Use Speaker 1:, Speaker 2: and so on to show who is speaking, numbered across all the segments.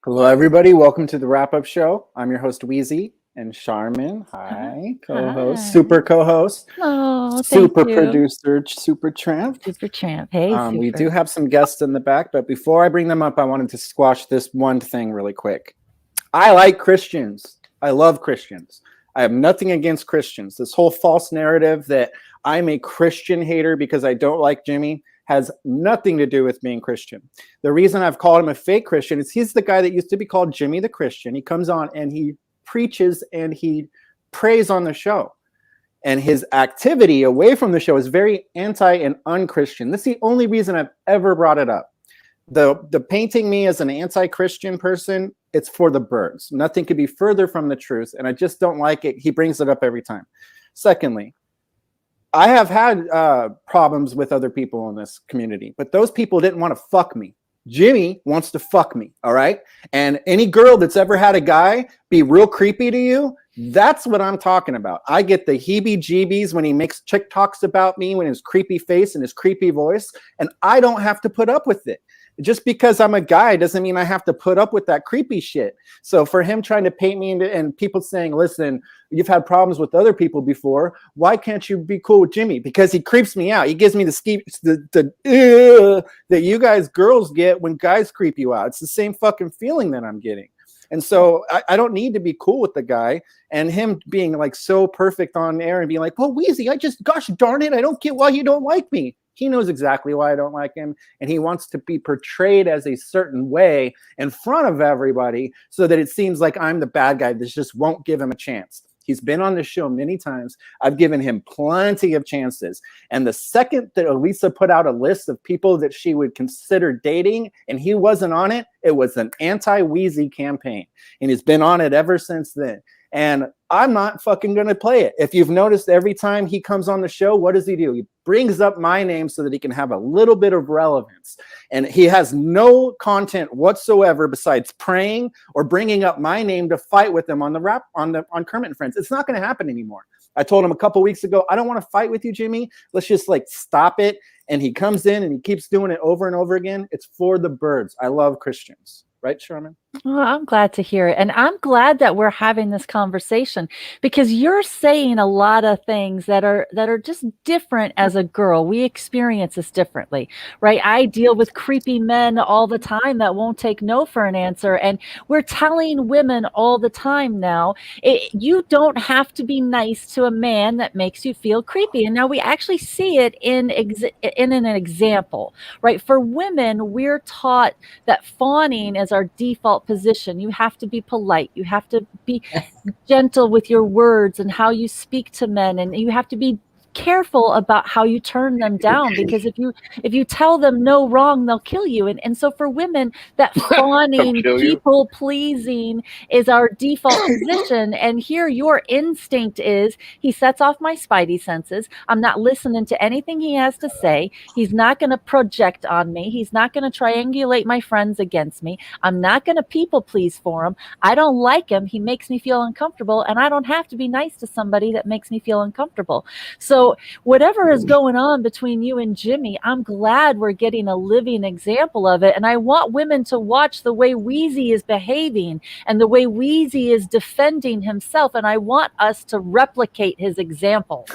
Speaker 1: Hello, everybody. Welcome to the Wrap Up Show. I'm your host, Wheezy, and Charmin. Hi, co-host,
Speaker 2: Hi.
Speaker 1: super co-host,
Speaker 2: Oh, thank
Speaker 1: super
Speaker 2: you.
Speaker 1: producer, super tramp.
Speaker 2: Super champ. Hey,
Speaker 1: We do
Speaker 2: super.
Speaker 1: have some guests in the back, but before I bring them up, I wanted to squash this one thing really quick. I like Christians. I love Christians. I have nothing against Christians. This whole false narrative that I'm a Christian hater because I don't like Jimmy has nothing to do with being Christian. The reason I've called him a fake Christian is he's the guy that used to be called Jimmy the Christian. He comes on and he preaches and he prays on the show. And his activity away from the show is very anti and unchristian. This is the only reason I've ever brought it up. The painting me as an anti-Christian person, it's for the birds. Nothing could be further from the truth, and I just don't like it. He brings it up every time. Secondly, I have had problems with other people in this community, but those people didn't want to fuck me. Jimmy wants to fuck me, all right? And any girl that's ever had a guy be real creepy to you, that's what I'm talking about. I get the heebie-jeebies when he makes TikToks about me, when his creepy face and his creepy voice, and I don't have to put up with it. Just because I'm a guy doesn't mean I have to put up with that creepy shit. So for him trying to paint me into, and people saying, listen, you've had problems with other people before, why can't you be cool with Jimmy? Because he creeps me out. He gives me that you guys girls get when guys creep you out. It's the same fucking feeling that I'm getting. And so I don't need to be cool with the guy, and him being like so perfect on air and being like, well, Wheezy, gosh darn it, I don't get why you don't like me. He knows exactly why I don't like him, and he wants to be portrayed as a certain way in front of everybody so that it seems like I'm the bad guy that just won't give him a chance. He's been on the show many times. I've given him plenty of chances. And the second that Elisa put out a list of people that she would consider dating and he wasn't on it, it was an anti-Wheezy campaign. And he's been on it ever since then. And I'm not fucking going to play it. If you've noticed, every time he comes on the show, what does he do? He brings up my name so that he can have a little bit of relevance. And he has no content whatsoever besides praying or bringing up my name to fight with him on Kermit and Friends. It's not going to happen anymore. I told him a couple weeks ago, I don't want to fight with you, Jimmy. Let's just stop it. And he comes in and he keeps doing it over and over again. It's for the birds. I love Christians. Right, Sherman?
Speaker 2: Well, I'm glad to hear it. And I'm glad that we're having this conversation because you're saying a lot of things that are just different as a girl. We experience this differently, right? I deal with creepy men all the time that won't take no for an answer. And we're telling women all the time now, you don't have to be nice to a man that makes you feel creepy. And now we actually see it in an example, right? For women, we're taught that fawning is our default position. You have to be polite. You have to be gentle with your words and how you speak to men, and you have to be careful about how you turn them down, because if you tell them no wrong, they'll kill you. And so for women, that fawning, people pleasing is our default position. And here your instinct is, he sets off my spidey senses. I'm not listening to anything he has to say. He's not going to project on me. He's not going to triangulate my friends against me. I'm not going to people please for him. I don't like him. He makes me feel uncomfortable, and I don't have to be nice to somebody that makes me feel uncomfortable. So whatever is going on between you and Jimmy, I'm glad we're getting a living example of it. And I want women to watch the way Wheezy is behaving and the way Wheezy is defending himself. And I want us to replicate his example.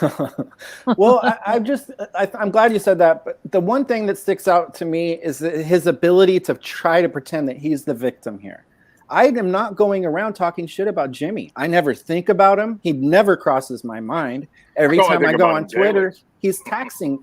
Speaker 1: Well, I'm glad you said that. But the one thing that sticks out to me is his ability to try to pretend that he's the victim here. I am not going around talking shit about Jimmy. I never think about him. He never crosses my mind. Every time I go on Twitter, he's tagging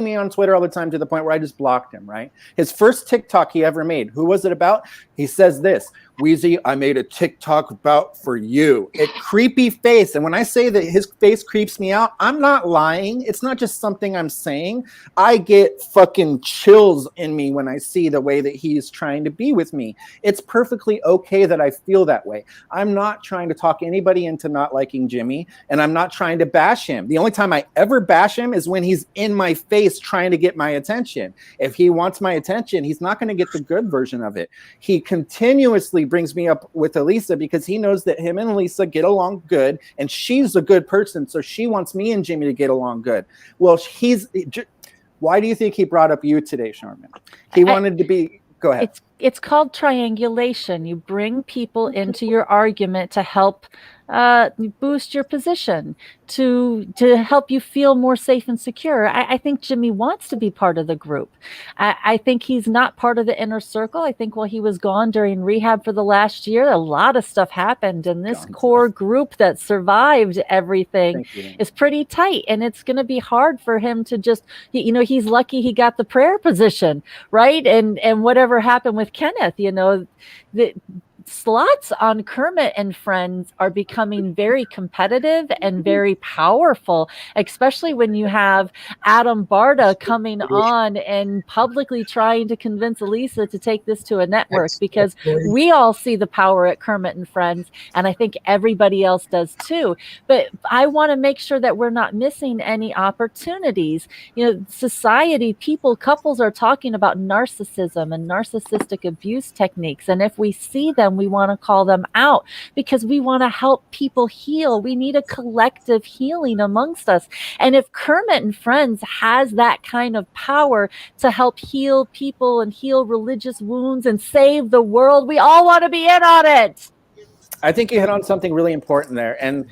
Speaker 1: me on Twitter all the time, to the point where I just blocked him, right? His first TikTok he ever made, who was it about? He says this, Wheezy, I made a TikTok about for you. It creepy face. And when I say that his face creeps me out, I'm not lying. It's not just something I'm saying. I get fucking chills in me when I see the way that he's trying to be with me. It's perfectly okay that I feel that way. I'm not trying to talk anybody into not liking Jimmy, and I'm not trying to bash him. The only time I ever bash him is when he's in my face trying to get my attention. If he wants my attention, he's not going to get the good version of it. He continuously brings me up with Elisa because he knows that him and Elisa get along good, and she's a good person, so she wants me and Jimmy to get along good. Well, why do you think he brought up you today, Charmin? He wanted to be Go ahead.
Speaker 2: It's called triangulation. You bring people into your argument to help boost your position, to help you feel more safe and secure. I think Jimmy wants to be part of the group. I think he's not part of the inner circle. I think while he was gone during rehab for the last year, a lot of stuff happened, and this core group that survived everything is pretty tight, and it's going to be hard for him to just, he's lucky he got the prayer position, right? And whatever happened with Kenneth, the slots on Kermit and Friends are becoming very competitive and very powerful, especially when you have Adam Barta coming on and publicly trying to convince Elisa to take this to a network, because we all see the power at Kermit and Friends, and I think everybody else does too. But I want to make sure that we're not missing any opportunities. Society, couples are talking about narcissism and narcissistic abuse techniques, and if we see them, we want to call them out, because we want to help people heal. We need a collective healing amongst us. And if Kermit and Friends has that kind of power to help heal people and heal religious wounds and save the world, we all want to be in on it.
Speaker 1: I think you hit on something really important there. And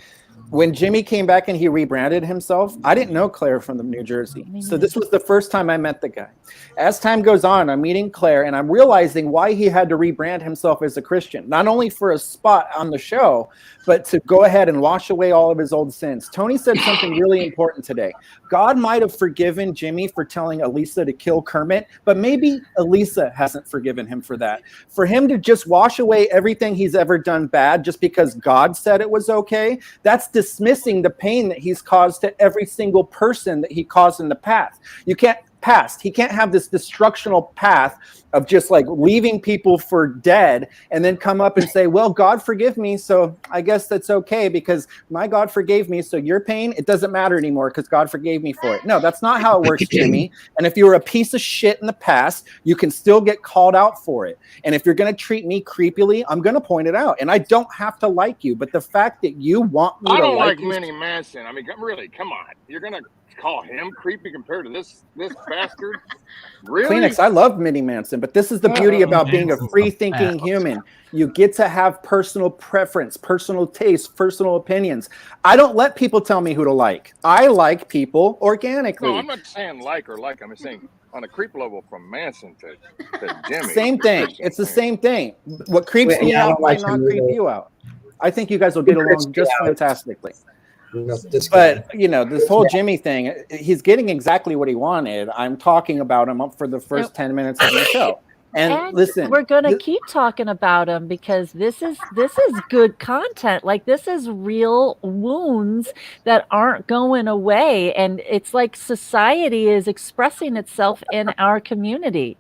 Speaker 1: when Jimmy came back and he rebranded himself, I didn't know Claire from New Jersey. So this was the first time I met the guy. As time goes on, I'm meeting Claire and I'm realizing why he had to rebrand himself as a Christian, not only for a spot on the show, but to go ahead and wash away all of his old sins. Tony said something really important today. God might have forgiven Jimmy for telling Elisa to kill Kermit, but maybe Elisa hasn't forgiven him for that. For him to just wash away everything he's ever done bad just because God said it was okay, that's dismissing the pain that he's caused to every single person that he caused in the past. He can't have this destructional path of just like leaving people for dead and then come up and say, well, God forgive me, so I guess that's okay because my God forgave me, so your pain, it doesn't matter anymore because God forgave me for it. No, that's not how it works, Jimmy. And if you were a piece of shit in the past, you can still get called out for it. And if you're going to treat me creepily, I'm going to point it out. And I don't have to like you, but the fact that you want me to like you...
Speaker 3: I don't like Minnie Manson. I mean, really, come on. You're going to call him creepy compared to this bastard? Really?
Speaker 1: Kleenex, I love Minnie Manson, but this is the beauty about being a free-thinking human. You get to have personal preference, personal taste, personal opinions. I don't let people tell me who to like. I like people organically.
Speaker 3: No, I'm not saying like or like. I'm saying on a creep level from Manson to Jimmy.
Speaker 1: Same thing. It's the same thing. What creeps me out might not creep you out. I think you guys will get along just fantastically. But, this whole Jimmy thing, he's getting exactly what he wanted. I'm talking about him up for the first 10 minutes of the show. And listen,
Speaker 2: we're going to keep talking about him because this is good content. Like, this is real wounds that aren't going away. And it's like society is expressing itself in our community.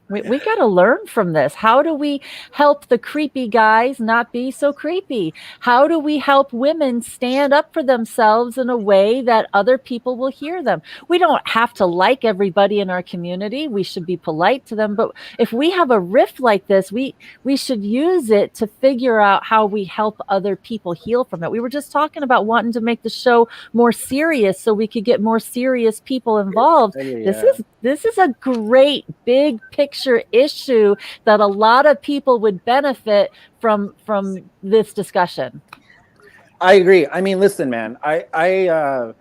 Speaker 2: We got to learn from this. How do we help the creepy guys not be so creepy? How do we help women stand up for themselves in a way that other people will hear them? We don't have to like everybody in our community. We should be polite to them. But if we have a rift like this, we should use it to figure out how we help other people heal from it. We were just talking about wanting to make the show more serious so we could get more serious people involved. Yeah. This is a great big picture issue that a lot of people would benefit from this discussion.
Speaker 1: I agree. I mean, listen, man, I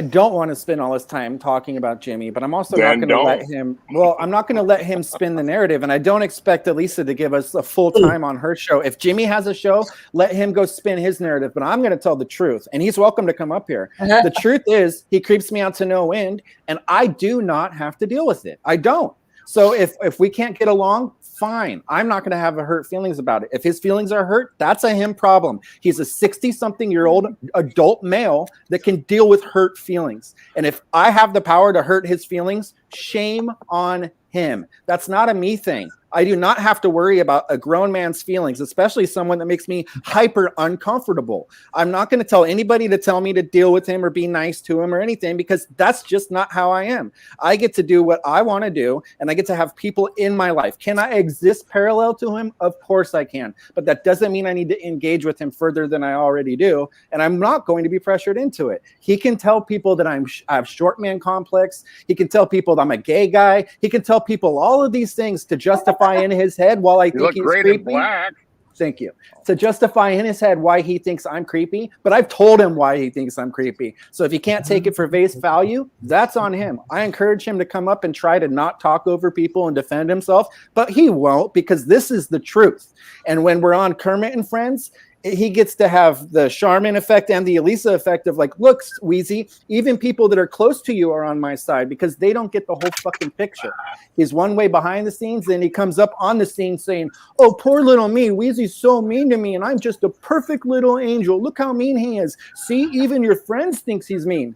Speaker 1: don't want to spend all this time talking about Jimmy, but I'm also not going to let him. Well, I'm not going to let him spin the narrative, and I don't expect Elisa to give us a full time on her show. If Jimmy has a show, let him go spin his narrative. But I'm going to tell the truth, and he's welcome to come up here. The truth is, he creeps me out to no end, and I do not have to deal with it. I don't. So if we can't get along, fine. I'm not going to have hurt feelings about it. If his feelings are hurt, that's a him problem. He's a 60-something-year-old adult male that can deal with hurt feelings. And if I have the power to hurt his feelings, shame on him. That's not a me thing. I do not have to worry about a grown man's feelings, especially someone that makes me hyper uncomfortable. I'm not going to tell anybody to tell me to deal with him or be nice to him or anything, because that's just not how I am. I get to do what I want to do, and I get to have people in my life. Can I exist parallel to him? Of course I can, but that doesn't mean I need to engage with him further than I already do, and I'm not going to be pressured into it. He can tell people that I have short man complex. He can tell people that I'm a gay guy. He can tell people all of these things to justify in his head while I think he's creepy. In black. Thank you. To justify in his head why he thinks I'm creepy, but I've told him why he thinks I'm creepy. So if he can't take it for face value, that's on him. I encourage him to come up and try to not talk over people and defend himself, but he won't, because this is the truth. And when we're on Kermit and Friends, he gets to have the Charmin effect and the Elisa effect of like, look, Wheezy, even people that are close to you are on my side, because they don't get the whole fucking picture. He's one way behind the scenes, then he comes up on the scene saying, oh, poor little me, Wheezy's so mean to me, and I'm just a perfect little angel. Look how mean he is. See, even your friends thinks he's mean.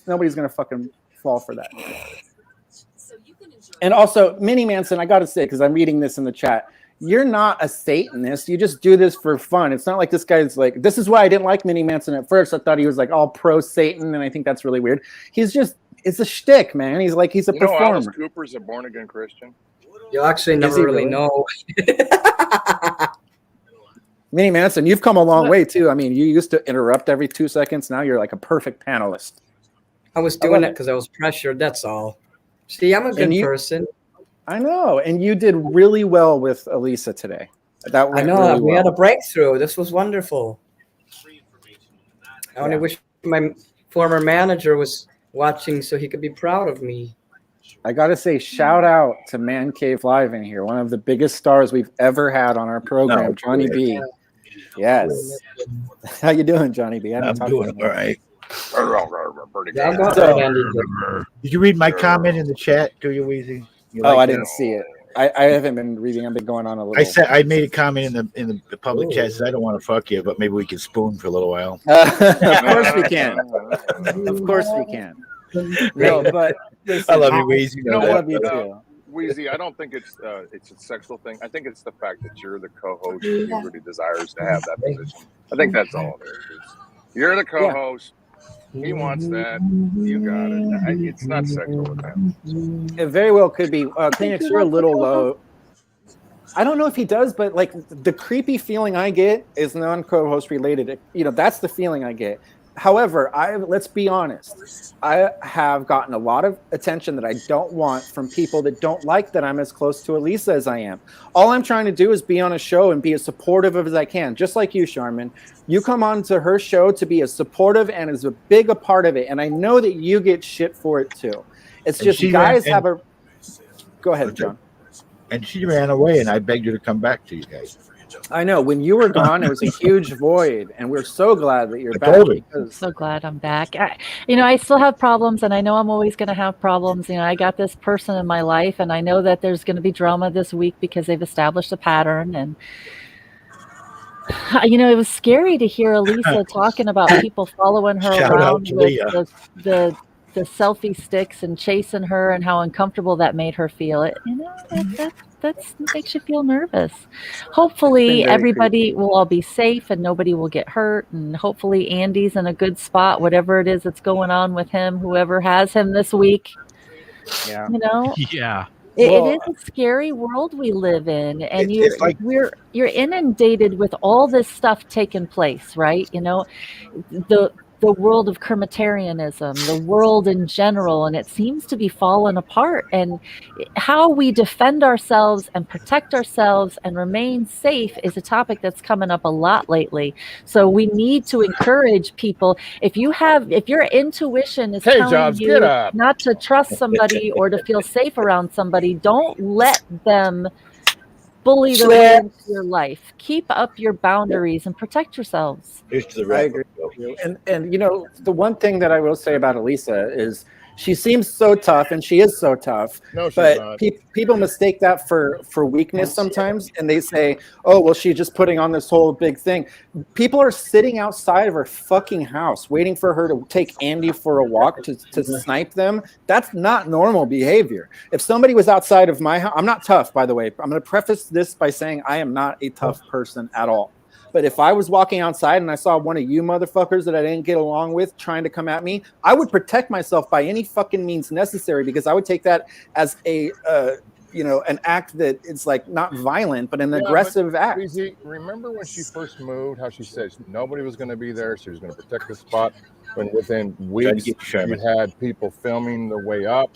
Speaker 1: Nobody's going to fucking fall for that. And also, Minnie Manson, I got to say, because I'm reading this in the chat, you're not a Satanist. You just do this for fun. It's not like this guy's like, this is why I didn't like Minnie Manson at first. I thought he was like all pro-Satan, and I think that's really weird. He's just, it's a shtick, man. He's like, he's a performer.
Speaker 3: Alice Cooper's a born-again Christian.
Speaker 4: You'll actually never really know.
Speaker 1: Minnie Manson, you've come a long way, too. I mean, you used to interrupt every 2 seconds. Now you're like a perfect panelist.
Speaker 4: I was doing it because I was pressured. That's all. See, I'm a good person. I
Speaker 1: know, and you did really well with Elisa today. That went really
Speaker 4: we
Speaker 1: well.
Speaker 4: had a breakthrough. This was wonderful. I only wish my former manager was watching so he could be proud of me.
Speaker 1: I got to say, shout out to Man Cave Live in here, one of the biggest stars we've ever had on our program, Johnny B. Yes. How you doing, Johnny B?
Speaker 5: I'm doing all right.
Speaker 6: Did you read my comment in the chat? Do you, Weezy?
Speaker 1: I didn't see it. I haven't been reading. I've been going on a little.
Speaker 6: I made a comment in the public chat. Says I don't want to fuck you, but maybe we can spoon for a little while.
Speaker 1: Of course we can. Of course we can. No, but listen,
Speaker 6: I love you, Weezy.
Speaker 3: You know what? I love you too. Weezy, I don't think it's a sexual thing. I think it's the fact that you're the co-host and he really desires to have that position. I think that's all it is. You're the co-host. He wants that. You got it. It's not sexual with him.
Speaker 1: It very well could be. Kleenex, you're a little low. I don't know if he does, but like the creepy feeling I get is non-co-host related. You know, that's the feeling I get. However, let's be honest. I have gotten a lot of attention that I don't want from people that don't like that I'm as close to Elisa as I am. All I'm trying to do is be on a show and be as supportive as I can, just like you, Charmin. You come on to her show to be as supportive and as big a part of it, and I know that you get shit for it too. It's just guys have a... Go ahead, John.
Speaker 6: And she ran away, and I begged her to come back to you guys.
Speaker 1: I know. When you were gone, it was a huge void, and we're so glad that you're back.
Speaker 2: I'm so glad I'm back. I still have problems, and I know I'm always going to have problems. You know, I got this person in my life, and I know that there's going to be drama this week because they've established a pattern. And, it was scary to hear Elisa talking about people following her around with the selfie sticks and chasing her and how uncomfortable that made her feel. That makes you feel nervous. Hopefully everybody will all be safe and nobody will get hurt, and hopefully Andy's in a good spot, whatever it is that's going on with him, whoever has him this week.
Speaker 1: Yeah.
Speaker 2: Yeah. It is a scary world we live in, and you're inundated with all this stuff taking place, right? The world of Kermitarianism, the world in general, and it seems to be falling apart. And how we defend ourselves and protect ourselves and remain safe is a topic that's coming up a lot lately. So we need to encourage people. If your intuition is telling you not to trust somebody or to feel safe around somebody, don't let them bully the way into your life. Keep up your boundaries and protect yourselves.
Speaker 1: I agree with you. And the one thing that I will say about Elisa is She seems so tough, and she is so tough.
Speaker 3: No, she's
Speaker 1: but
Speaker 3: not.
Speaker 1: People mistake that for weakness sometimes, and they say, "Oh, well, she's just putting on this whole big thing." People are sitting outside of her fucking house waiting for her to take Andy for a walk to snipe them. That's not normal behavior. If somebody was outside of my house, I'm not tough, by the way. I'm going to preface this by saying I am not a tough person at all. But if I was walking outside and I saw one of you motherfuckers that I didn't get along with trying to come at me, I would protect myself by any fucking means necessary, because I would take that as a, an act that is like not violent, but an aggressive act.
Speaker 3: Easy. Remember when she first moved, how she said nobody was going to be there. She was going to protect the spot. When within weeks, you had people filming their way up.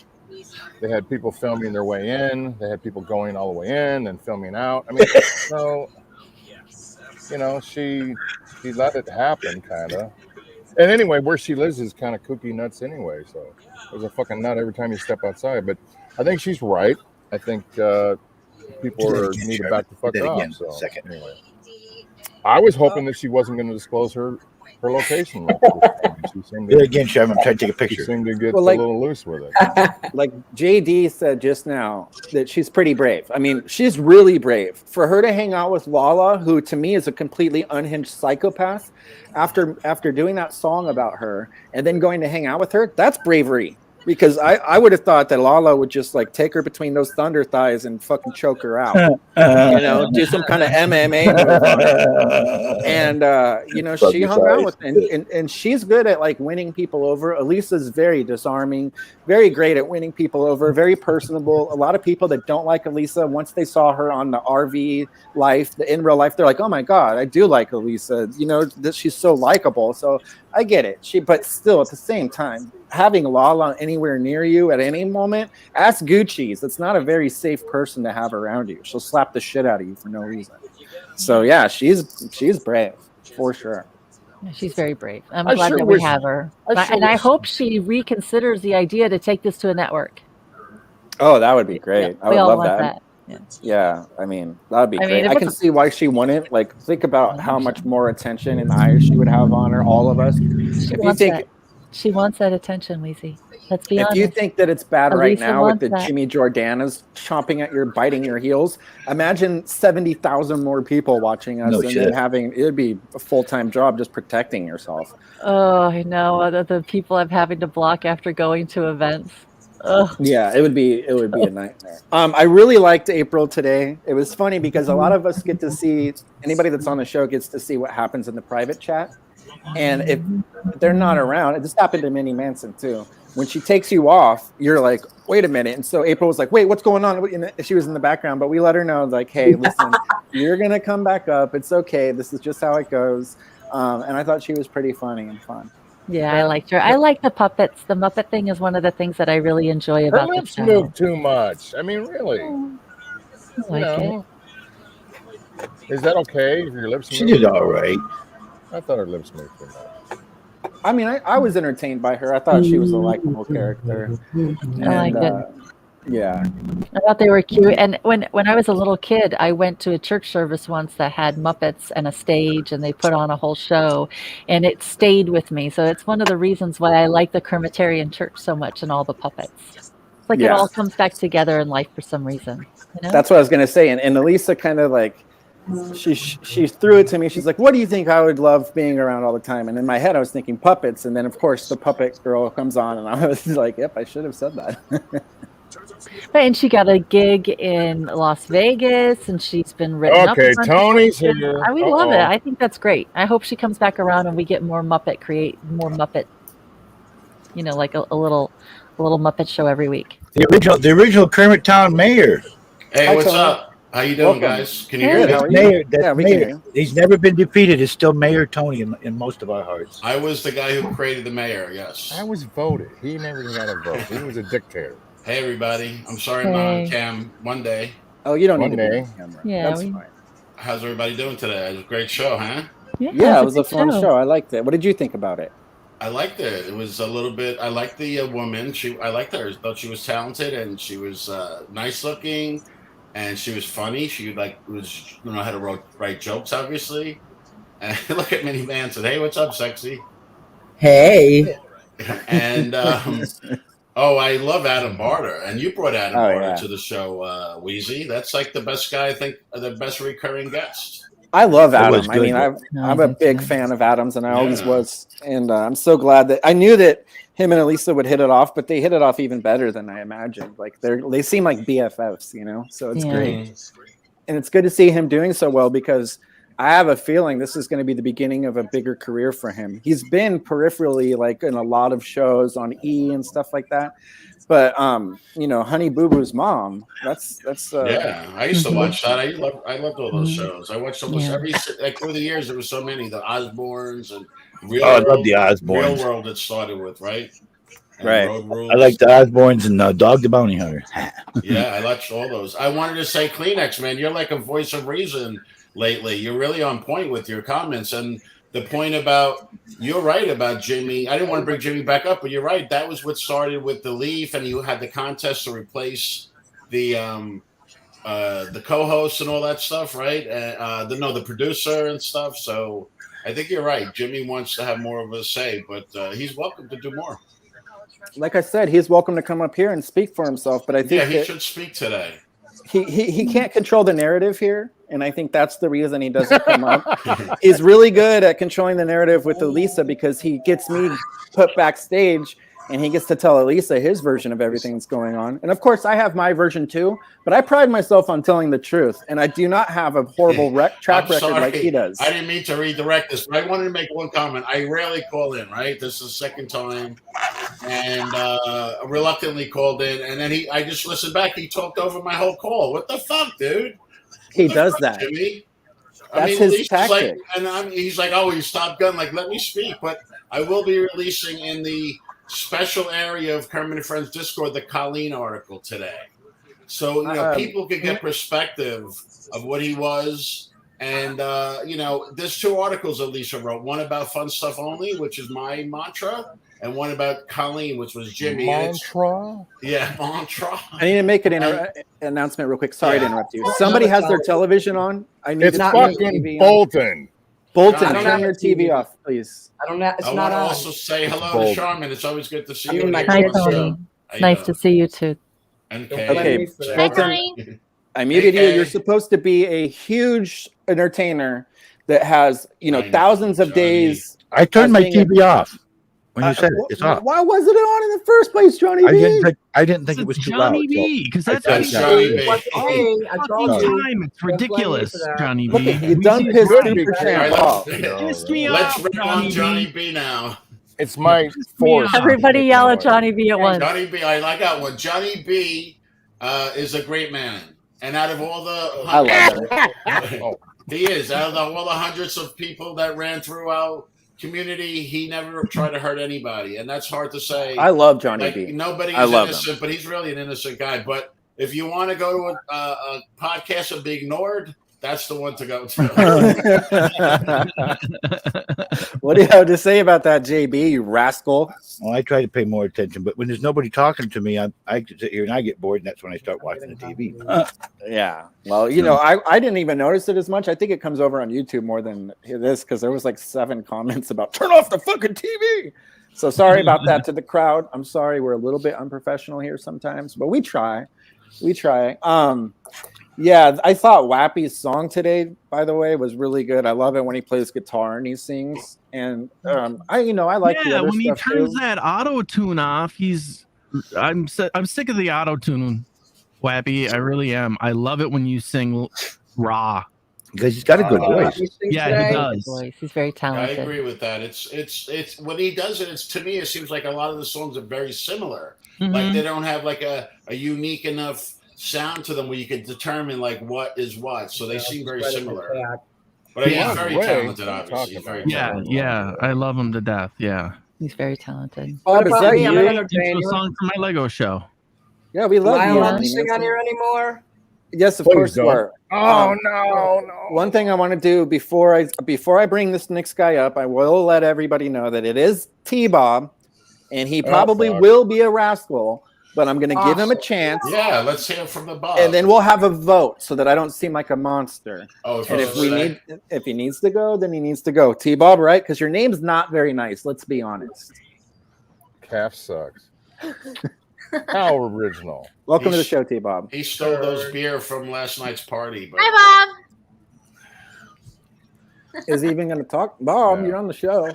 Speaker 3: They had people filming their way in. They had people going all the way in and filming out. I mean, so... she let it happen, kind of. And anyway, where she lives is kind of kooky nuts anyway. So there's a fucking nut every time you step outside. But I think she's right. I think people need to back the fuck up. So anyway, I was hoping that she wasn't going to disclose her location.
Speaker 6: Again, Sherman, I'm trying to take a picture.
Speaker 3: She seemed to get a little loose with it.
Speaker 1: Like JD said just now, that she's pretty brave. I mean, she's really brave. For her to hang out with Lala, who to me is a completely unhinged psychopath, after doing that song about her and then going to hang out with her, that's bravery. Because I would have thought that Lala would just like take her between those thunder thighs and fucking choke her out, do some kind of MMA move. And she hung out with, and she's good at like winning people over. Elisa's very disarming, very great at winning people over, very personable. A lot of people that don't like Elisa, once they saw her on the RV life, in real life, they're like, oh my God, I do like Elisa. That she's so likable. So I get it. But still at the same time, having Lala anywhere near you at any moment, ask Gucci's. It's not a very safe person to have around you. She'll slap the shit out of you for no reason. So yeah, she's brave for sure.
Speaker 2: She's very brave. I'm glad that we have her. And I hope she reconsiders the idea to take this to a network.
Speaker 1: Oh, that would be great.
Speaker 2: Yeah,
Speaker 1: I would love
Speaker 2: that.
Speaker 1: Yeah, I mean, that would be great. I can see why she wouldn't. Like, think about how much more attention and eyes she would have on her, all of us.
Speaker 2: She wants that attention, Weezy. Let's be honest.
Speaker 1: If you think that it's bad right now with the Jimmy Jordanas chomping at your, biting your heels, imagine 70,000 more people watching us it'd be a full-time job just protecting yourself.
Speaker 2: Oh, I know. The people I'm having to block after going to events. Ugh.
Speaker 1: Yeah, it would be a nightmare. I really liked April today. It was funny because a lot of us get to see, anybody that's on the show gets to see what happens in the private chat. And if they're not around, this happened to Minnie Manson too. When she takes you off, you're like, wait a minute. And so April was like, wait, what's going on? She was in the background, but we let her know, like, hey, listen, you're going to come back up. It's okay. This is just how it goes. And I thought she was pretty funny and fun.
Speaker 2: Yeah, I liked her. I like the puppets. The Muppet thing is one of the things that I really enjoy about the show.
Speaker 3: Her lips move too much. I mean, really.
Speaker 2: I like it.
Speaker 3: Is that okay if your lips move?
Speaker 6: She did all right.
Speaker 3: I thought her lips moved too much.
Speaker 1: I mean, I was entertained by her. I thought she was a likable character.
Speaker 2: I liked it.
Speaker 1: Yeah.
Speaker 2: I thought they were cute. And when I was a little kid, I went to a church service once that had Muppets and a stage, and they put on a whole show, and it stayed with me. So it's one of the reasons why I like the Kermitarian church so much and all the puppets. It's like it all comes back together in life for some reason. You know?
Speaker 1: That's what I was going to say. And Elisa kind of like, she threw it to me. She's like, what do you think I would love being around all the time? And in my head, I was thinking puppets. And then, of course, the puppet girl comes on, and I was like, yep, I should have said that.
Speaker 2: And she got a gig in Las Vegas, and she's been written up.
Speaker 3: Okay, Tony's here.
Speaker 2: We love it. I think that's great. I hope she comes back around and we get more Muppet, like a little Muppet show every week.
Speaker 6: The original Kermit Town mayor.
Speaker 5: Hey, what's up? How you doing, guys? Can you hear
Speaker 6: me? Mayor. He's never been defeated. It's still Mayor Tony in most of our hearts.
Speaker 5: I was the guy who created the mayor, yes.
Speaker 3: I was voted. He never got a vote. He was a dictator.
Speaker 5: Hey, everybody. I'm sorry I'm not on cam one day.
Speaker 1: Oh, you don't need
Speaker 3: to be
Speaker 1: on camera.
Speaker 2: Yeah,
Speaker 1: that's fine.
Speaker 5: How's everybody doing today? It was a great show, huh?
Speaker 1: Yeah, it was a fun show. I liked it. What did you think about it?
Speaker 5: I liked it. It was a little bit. I liked the woman. I liked her. I thought she was talented, and she was nice looking, and she was funny. She was had to write jokes, obviously. And look at Minnie Manson. Hey, what's up, sexy?
Speaker 4: Hey.
Speaker 5: And Oh, I love Adam Barter, and you brought Adam Barter
Speaker 1: yeah.
Speaker 5: to the show, Wheezy. That's like the best guy, I think, the best recurring guest.
Speaker 1: I love
Speaker 6: It was
Speaker 1: Adam. I
Speaker 6: good,
Speaker 1: mean,
Speaker 6: though.
Speaker 1: I'm a big fan of Adam's, and I always was. And I'm so glad that I knew that him and Elisa would hit it off, but they hit it off even better than I imagined. Like they seem like BFFs, you know. So it's great, and it's good to see him doing so well because I have a feeling this is going to be the beginning of a bigger career for him. He's been peripherally like in a lot of shows on E and stuff like that. But you know, Honey Boo Boo's mom. That's
Speaker 5: yeah. I used to watch that. I loved all those shows. I watched almost every like through the years. There were so many, the Osbournes and
Speaker 6: I love the Osbournes.
Speaker 5: Real World it started with, right? And
Speaker 1: right.
Speaker 5: Road Rules.
Speaker 6: I like the Osbournes and Dog the Bounty Hunter.
Speaker 5: Yeah, I watched all those. I wanted to say Kleenex, man. You're like a voice of reason lately. You're really on point with your comments and the point about you're right about Jimmy. I didn't want to bring Jimmy back up, but you're right. That was what started with the Leaf, and you had the contest to replace the co-host and all that stuff, right? The producer and stuff. So I think you're right. Jimmy wants to have more of a say, but he's welcome to do more.
Speaker 1: Like I said, he's welcome to come up here and speak for himself. But I think
Speaker 5: he should speak today.
Speaker 1: He can't control the narrative here, and I think that's the reason he doesn't come up. He's really good at controlling the narrative with Elisa because he gets me put backstage, and he gets to tell Elisa his version of everything that's going on. And of course, I have my version too, but I pride myself on telling the truth, and I do not have a horrible track record like he does.
Speaker 5: I didn't mean to redirect this, but I wanted to make one comment. I rarely call in, right? This is the second time, and reluctantly called in, and then I just listened back. He talked over my whole call. What the fuck, dude?
Speaker 1: He does that.
Speaker 5: Jimmy?
Speaker 1: That's his tactic.
Speaker 5: He's like, oh, he's Top Gun. Like, let me speak. But I will be releasing in the special area of Kermit and Friends Discord the Colleen article today. So, you know, people could get perspective of what he was. And, you know, there's 2 articles Alicia wrote. One about Fun Stuff Only, which is my mantra, and one about Colleen, which was Jimmy.
Speaker 3: Mantra?
Speaker 5: Mantra.
Speaker 1: I need to make an announcement real quick. Sorry to interrupt you. Somebody has their television on. I need
Speaker 3: It's
Speaker 1: to
Speaker 3: fucking Bolton.
Speaker 1: Bolton, turn your TV off, please.
Speaker 4: I want to
Speaker 5: also say hello to Charmin. It's always good to see you.
Speaker 2: Hi, Tony. Nice to see you too.
Speaker 1: Okay, Bolton, I muted you. You're supposed to be a huge entertainer that has, you know, thousands of days.
Speaker 6: I turned my TV off when you said it. It's off.
Speaker 1: Why wasn't it on in the first place, Johnny B?
Speaker 6: I didn't think it was too loud.
Speaker 7: Johnny B, because that's
Speaker 5: Johnny B.
Speaker 7: I told you. It's ridiculous, Johnny B.
Speaker 1: You done pissed Super Champ off.
Speaker 7: Pissed me
Speaker 5: Let's
Speaker 7: off,
Speaker 5: bring on Johnny B now.
Speaker 3: It's my force.
Speaker 2: Everybody yell at Johnny B at once.
Speaker 5: Johnny B, I got one. Johnny B is a great man. And out of all the he is. Out of all the hundreds of people that ran through our community, he never tried to hurt anybody. And that's hard to say.
Speaker 1: I love Johnny B.
Speaker 5: Nobody is innocent, but he's really an innocent guy. But if you want to go to a podcast and be ignored, that's the one to go to.
Speaker 1: What do you have to say about that, JB, you rascal?
Speaker 6: Well, I try to pay more attention, but when there's nobody talking to me, I sit here and I get bored, and that's when I start watching the TV.
Speaker 1: Yeah. Well, you know, I didn't even notice it as much. I think it comes over on YouTube more than this because there was like 7 comments about turn off the fucking TV. So sorry about that to the crowd. I'm sorry. We're a little bit unprofessional here sometimes, but we try. Yeah, I thought Wappy's song today, by the way, was really good. I love it when he plays guitar and he sings. And I like the other
Speaker 7: when he
Speaker 1: stuff
Speaker 7: turns
Speaker 1: too.
Speaker 7: that auto tune off, I'm sick of the auto tune, Wappy. I really am. I love it when you sing raw.
Speaker 6: Because he's got a good voice.
Speaker 7: Yeah, he does.
Speaker 2: He's very talented.
Speaker 5: I agree with that. It's when he does it. It's to me, it seems like a lot of the songs are very similar.
Speaker 7: Mm-hmm.
Speaker 5: Like they don't have like a unique enough sound to them where you can determine like what is what. So they seem very similar. But he's very talented, obviously.
Speaker 7: Yeah. I love him to death. Yeah.
Speaker 2: He's very talented.
Speaker 1: Bob, is that
Speaker 4: I'm
Speaker 1: you?
Speaker 4: an
Speaker 7: It's a song for my Lego show.
Speaker 1: Yeah, we love
Speaker 4: Am I
Speaker 1: you.
Speaker 4: allowed to sing on here anymore?
Speaker 1: Yes, of
Speaker 3: Please
Speaker 1: course you
Speaker 3: don't.
Speaker 1: are.
Speaker 3: No.
Speaker 1: One thing I want to do before I bring this next guy up, I will let everybody know that it is T-Bob, and he probably will be a rascal, but I'm going to give him a chance.
Speaker 5: Yeah, let's hear from the Bob.
Speaker 1: And then we'll have a vote so that I don't seem like a monster.
Speaker 5: Oh,
Speaker 1: and if he needs to go, then he needs to go. T-Bob, right? Because your name's not very nice. Let's be honest.
Speaker 3: KAF sucks.
Speaker 8: How original.
Speaker 1: Welcome to the show, T-Bob.
Speaker 5: He stole those beer from last night's party. But,
Speaker 9: Hi, Bob.
Speaker 1: Is he even going to talk? Bob, you're on the show.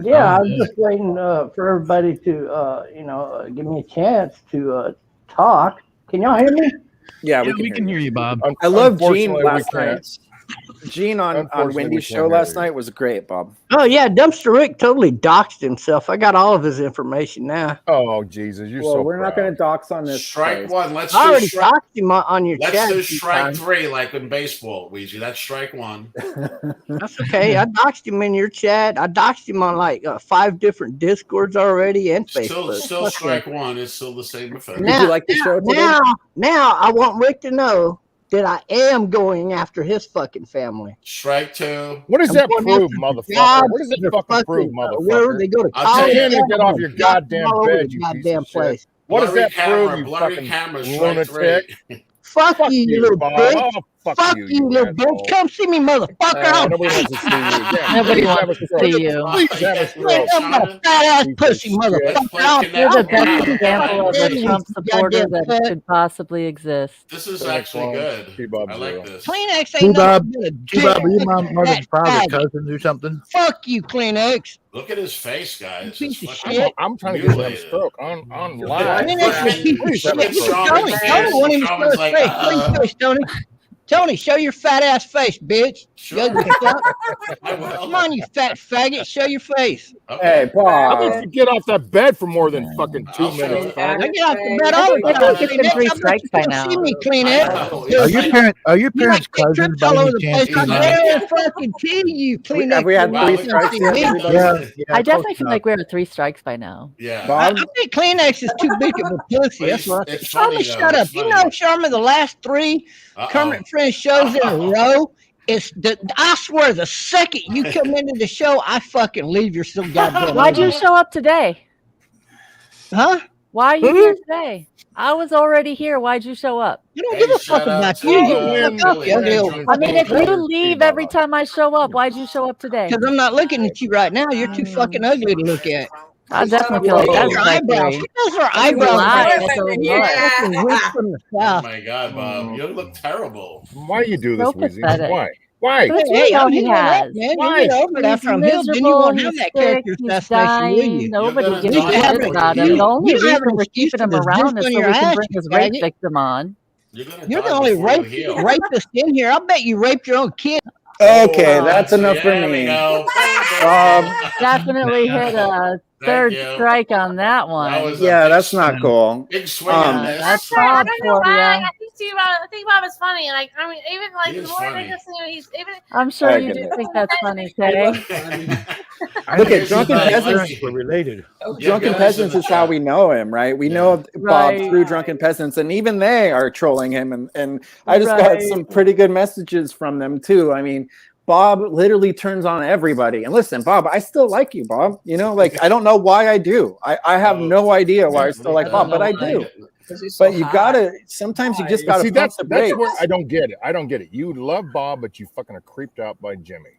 Speaker 10: Yeah, I'm just waiting for everybody to, give me a chance to talk. Can y'all hear me?
Speaker 1: Yeah,
Speaker 7: we can hear you, Bob.
Speaker 1: I love Gene last night. Gene on Wendy's show last night was great, Bob.
Speaker 10: Oh, yeah, Dumpster Rick totally doxed himself. I got all of his information now.
Speaker 8: Oh, Jesus, you're so
Speaker 1: we're not going to dox on this.
Speaker 5: Strike one. Let's
Speaker 10: I already doxed him on your chat.
Speaker 5: Let's do strike 3 like in baseball, Weezy. That's strike 1.
Speaker 10: That's okay. I doxed him in your chat. I doxed him on like 5 different Discords already and Facebook.
Speaker 5: Still strike 1. It's still the same effect.
Speaker 10: Now,
Speaker 1: Did you like the show today?
Speaker 10: Now I want Rick to know that I am going after his fucking family.
Speaker 5: Strike 2.
Speaker 8: What does that prove, motherfucker? What does it fucking prove, motherfucker?
Speaker 10: Where they go to
Speaker 8: I'll
Speaker 10: college.
Speaker 8: get off your goddamn bed, you
Speaker 10: goddamn
Speaker 8: piece of
Speaker 10: place.
Speaker 8: shit. What does that prove, you
Speaker 5: blurry
Speaker 8: fucking
Speaker 5: camera, strike
Speaker 8: lunatic?
Speaker 5: 3.
Speaker 10: Fuck you, you little
Speaker 8: Bob.
Speaker 10: bitch.
Speaker 8: Oh,
Speaker 10: Fuck you, little bitch. Come see me, motherfucker.
Speaker 8: Nobody wants to see you. Yeah,
Speaker 2: Nobody
Speaker 8: please have
Speaker 2: wants
Speaker 8: a
Speaker 2: to
Speaker 8: stroke.
Speaker 2: see you.
Speaker 8: Please have a stroke.
Speaker 10: I'm a fat ass pussy, motherfucker.
Speaker 2: You're the best example of a Trump supporter that could possibly exist.
Speaker 5: This is actually good. I like this.
Speaker 10: Kleenex ain't nothing but a dick.
Speaker 6: Are you my mother's father's
Speaker 10: faggot.
Speaker 6: cousins or something?
Speaker 10: Fuck you, Kleenex.
Speaker 5: Look at his face, guys.
Speaker 10: Piece
Speaker 5: It's
Speaker 10: of
Speaker 5: fucking
Speaker 10: shit.
Speaker 8: I'm trying to get him a stroke on live.
Speaker 10: Kleenex is a piece of
Speaker 8: Please have a
Speaker 10: shit.
Speaker 8: stroke.
Speaker 10: Tony, want him to show his
Speaker 5: like,
Speaker 10: face. Please show his Tony. Tony, show your fat ass face, bitch.
Speaker 5: Sure.
Speaker 10: You ugly fuck.
Speaker 5: I will.
Speaker 10: Come on, you fat faggot. Show your face.
Speaker 1: Hey,
Speaker 8: How about
Speaker 1: Bob.
Speaker 8: you get off that bed for more than fucking 2
Speaker 5: I'll show
Speaker 8: minutes?
Speaker 5: you.
Speaker 10: I get off the bed all the
Speaker 2: I
Speaker 10: time.
Speaker 2: think it's been 3 strikes by now.
Speaker 10: See me,
Speaker 5: I
Speaker 10: Kleenex.
Speaker 5: know.
Speaker 6: Are your
Speaker 10: You
Speaker 6: parents
Speaker 10: might get
Speaker 6: cousins
Speaker 10: trips
Speaker 6: by
Speaker 10: all over
Speaker 6: any
Speaker 10: the
Speaker 6: chance?
Speaker 10: place. I dare fucking kill you, Kleenex.
Speaker 1: Have we had
Speaker 5: Wow,
Speaker 1: 3
Speaker 5: look-
Speaker 1: strikes yet? everybody?
Speaker 6: Yeah,
Speaker 2: I definitely feel like we're at 3 strikes by now.
Speaker 5: Yeah.
Speaker 10: I
Speaker 1: Bob?
Speaker 10: think Kleenex is too big of a pussy.
Speaker 5: But
Speaker 10: That's what I
Speaker 5: it's
Speaker 10: think. Sharma,
Speaker 5: funny, though.
Speaker 10: shut up.
Speaker 5: It's
Speaker 10: You
Speaker 5: funny.
Speaker 10: know, Sharma, the last 3 Kermit and Friends shows in a row. I swear, the second you come into the show, I fucking leave. You're still goddamn.
Speaker 2: Why'd you show up today?
Speaker 10: Huh?
Speaker 2: Why are you here today? I was already here. Why'd you show up?
Speaker 10: You don't give a fuck about you. You fuck up, you ugly old.
Speaker 2: I mean, if you leave every time I show up, why'd you show up today?
Speaker 10: Because I'm not looking at you right now. You're too fucking ugly to look at.
Speaker 2: I definitely feel like that's
Speaker 10: Your
Speaker 2: like
Speaker 10: eyebrows.
Speaker 2: three.
Speaker 10: Those are
Speaker 2: Lying,
Speaker 10: eyebrows.
Speaker 2: that's a
Speaker 10: You're
Speaker 2: lie.
Speaker 10: fucking weak from the
Speaker 5: Oh
Speaker 10: south.
Speaker 5: my God, Bob. You look terrible.
Speaker 8: Why you do this,
Speaker 2: So
Speaker 8: Weezy?
Speaker 2: pathetic.
Speaker 8: Why? Why?
Speaker 2: But
Speaker 10: Hey,
Speaker 2: you know
Speaker 10: I'm
Speaker 2: he
Speaker 10: healing up,
Speaker 2: has.
Speaker 10: man.
Speaker 8: Why?
Speaker 10: You get over it after I'm healed, then you
Speaker 2: miserable,
Speaker 10: won't have
Speaker 2: he's
Speaker 10: that
Speaker 2: sick,
Speaker 10: character
Speaker 2: he's
Speaker 10: assassination, will
Speaker 2: dying.
Speaker 10: you?
Speaker 2: Nobody
Speaker 5: gonna
Speaker 2: gives
Speaker 5: die
Speaker 2: a fuck
Speaker 5: like
Speaker 2: about
Speaker 5: you.
Speaker 2: him. The only
Speaker 10: You have
Speaker 2: reason
Speaker 10: an
Speaker 2: we're
Speaker 10: excuse
Speaker 2: keeping him
Speaker 10: to
Speaker 2: around
Speaker 10: zip
Speaker 2: is
Speaker 10: on
Speaker 2: so
Speaker 10: your
Speaker 2: we can
Speaker 10: ass,
Speaker 2: bring
Speaker 10: you
Speaker 2: his rape
Speaker 10: faggot.
Speaker 2: victim on.
Speaker 5: You're gonna
Speaker 10: You're
Speaker 5: die
Speaker 10: the only
Speaker 5: before you heal.
Speaker 10: rapist in here. I bet you raped your own kid.
Speaker 1: Okay, that's enough for
Speaker 5: There we
Speaker 1: me.
Speaker 5: go.
Speaker 1: Bob.
Speaker 2: Definitely hit a third
Speaker 5: you.
Speaker 2: strike on that one.
Speaker 5: That was a
Speaker 1: Yeah,
Speaker 5: big
Speaker 1: that's not
Speaker 5: swing.
Speaker 1: cool.
Speaker 5: Big swing
Speaker 1: Um,
Speaker 5: on this.
Speaker 2: That's
Speaker 9: I
Speaker 2: Bob
Speaker 9: don't know
Speaker 2: for
Speaker 9: why.
Speaker 2: you.
Speaker 9: I think Bob is funny. Like, I mean, even like
Speaker 5: He
Speaker 9: the
Speaker 5: is
Speaker 9: more
Speaker 5: funny.
Speaker 9: they listen to him, he's even.
Speaker 2: I'm sure
Speaker 1: I
Speaker 2: you
Speaker 1: get
Speaker 2: do
Speaker 1: it.
Speaker 2: think that's funny, Kay.
Speaker 1: Look at Drunken Peasants.
Speaker 6: We're related.
Speaker 1: Drunken Peasants is how we know him, right? We know Bob
Speaker 2: Right.
Speaker 1: through Drunken Peasants, and even they are trolling him. And I just got
Speaker 2: Right.
Speaker 1: some pretty good messages from them too. I mean, Bob literally turns on everybody. And listen, Bob, I still like you, Bob. You know, like I don't know why I do. I have no idea why I still like Bob, but I do. But you gotta. Sometimes you just gotta
Speaker 8: See,
Speaker 1: pump
Speaker 8: that's
Speaker 1: the brakes.
Speaker 8: where I don't get it. I don't get it. You love Bob, but you fucking are creeped out by Jimmy.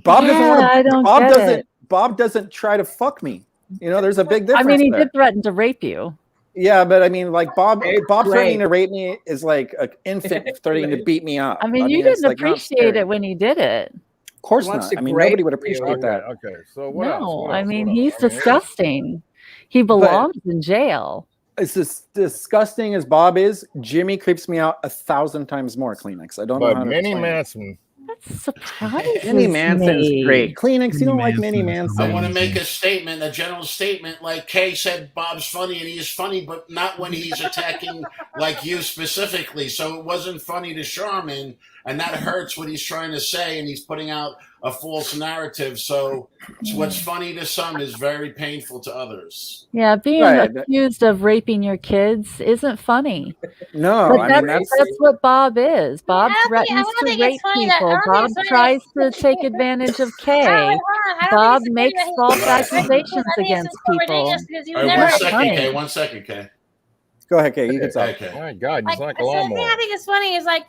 Speaker 1: Bob doesn't want
Speaker 2: I
Speaker 1: to.
Speaker 2: don't
Speaker 1: Bob
Speaker 2: get
Speaker 1: doesn't.
Speaker 2: it.
Speaker 1: Bob doesn't try to fuck me. You know, there's a big
Speaker 2: I
Speaker 1: difference.
Speaker 2: mean, he
Speaker 1: there.
Speaker 2: did threaten to rape you.
Speaker 1: Yeah, but I mean, like Bob
Speaker 10: Great.
Speaker 1: threatening to rape me is like an infant threatening to beat me up.
Speaker 2: I mean, you
Speaker 1: it's,
Speaker 2: didn't
Speaker 1: like, not
Speaker 2: appreciate
Speaker 1: scary.
Speaker 2: it when he did it.
Speaker 1: Of course
Speaker 10: Wants
Speaker 1: not.
Speaker 10: to
Speaker 1: I mean,
Speaker 10: grade
Speaker 1: nobody would
Speaker 10: you.
Speaker 1: appreciate
Speaker 8: Okay,
Speaker 1: that.
Speaker 8: okay. So what else?
Speaker 2: No,
Speaker 8: What
Speaker 2: I
Speaker 8: else?
Speaker 2: mean,
Speaker 8: What
Speaker 2: he's
Speaker 8: else? I mean,
Speaker 2: disgusting. He belongs in jail.
Speaker 1: It's as disgusting as Bob is. Jimmy creeps me out 1,000 times more. Kleenex. I don't know how
Speaker 8: But
Speaker 1: to
Speaker 8: Minnie
Speaker 1: explain it.
Speaker 8: Manson.
Speaker 2: That surprises
Speaker 1: Minnie Manson's
Speaker 2: me.
Speaker 1: great. Kleenex. You don't like Minnie
Speaker 7: Manson is
Speaker 1: Manson?
Speaker 5: I want to make a statement, a general statement. Like Kay said, Bob's funny, and he is funny, but not when he's attacking like you specifically. So it wasn't funny to Charmin, and that hurts what he's trying to say, and he's putting out a false narrative. So what's funny to some is very painful to others.
Speaker 2: Yeah, being
Speaker 1: Right.
Speaker 2: accused of raping your kids isn't funny.
Speaker 1: No,
Speaker 2: But
Speaker 1: I
Speaker 2: that's,
Speaker 1: mean that's
Speaker 2: that's what Bob is. Bob
Speaker 9: I don't think- I
Speaker 2: threatens
Speaker 9: don't
Speaker 2: to
Speaker 9: think it's
Speaker 2: rape
Speaker 9: funny that- I
Speaker 2: people.
Speaker 9: don't think
Speaker 2: Bob
Speaker 9: it's funny
Speaker 2: tries to take advantage of Kay.
Speaker 9: I don't
Speaker 2: Bob
Speaker 9: think
Speaker 2: makes
Speaker 9: it's
Speaker 2: false
Speaker 9: funny that he-
Speaker 2: accusations
Speaker 9: I think it's
Speaker 2: against
Speaker 9: so
Speaker 2: people.
Speaker 9: ridiculous because he
Speaker 5: All
Speaker 9: was
Speaker 5: right,
Speaker 9: never
Speaker 5: one second,
Speaker 2: funny.
Speaker 5: Kay. 1 second, Kay.
Speaker 1: Go ahead, Kate. You can talk.
Speaker 5: Okay.
Speaker 8: My God,
Speaker 9: Like,
Speaker 8: he's like a
Speaker 9: so the thing
Speaker 8: lawnmower.
Speaker 9: I think is funny is like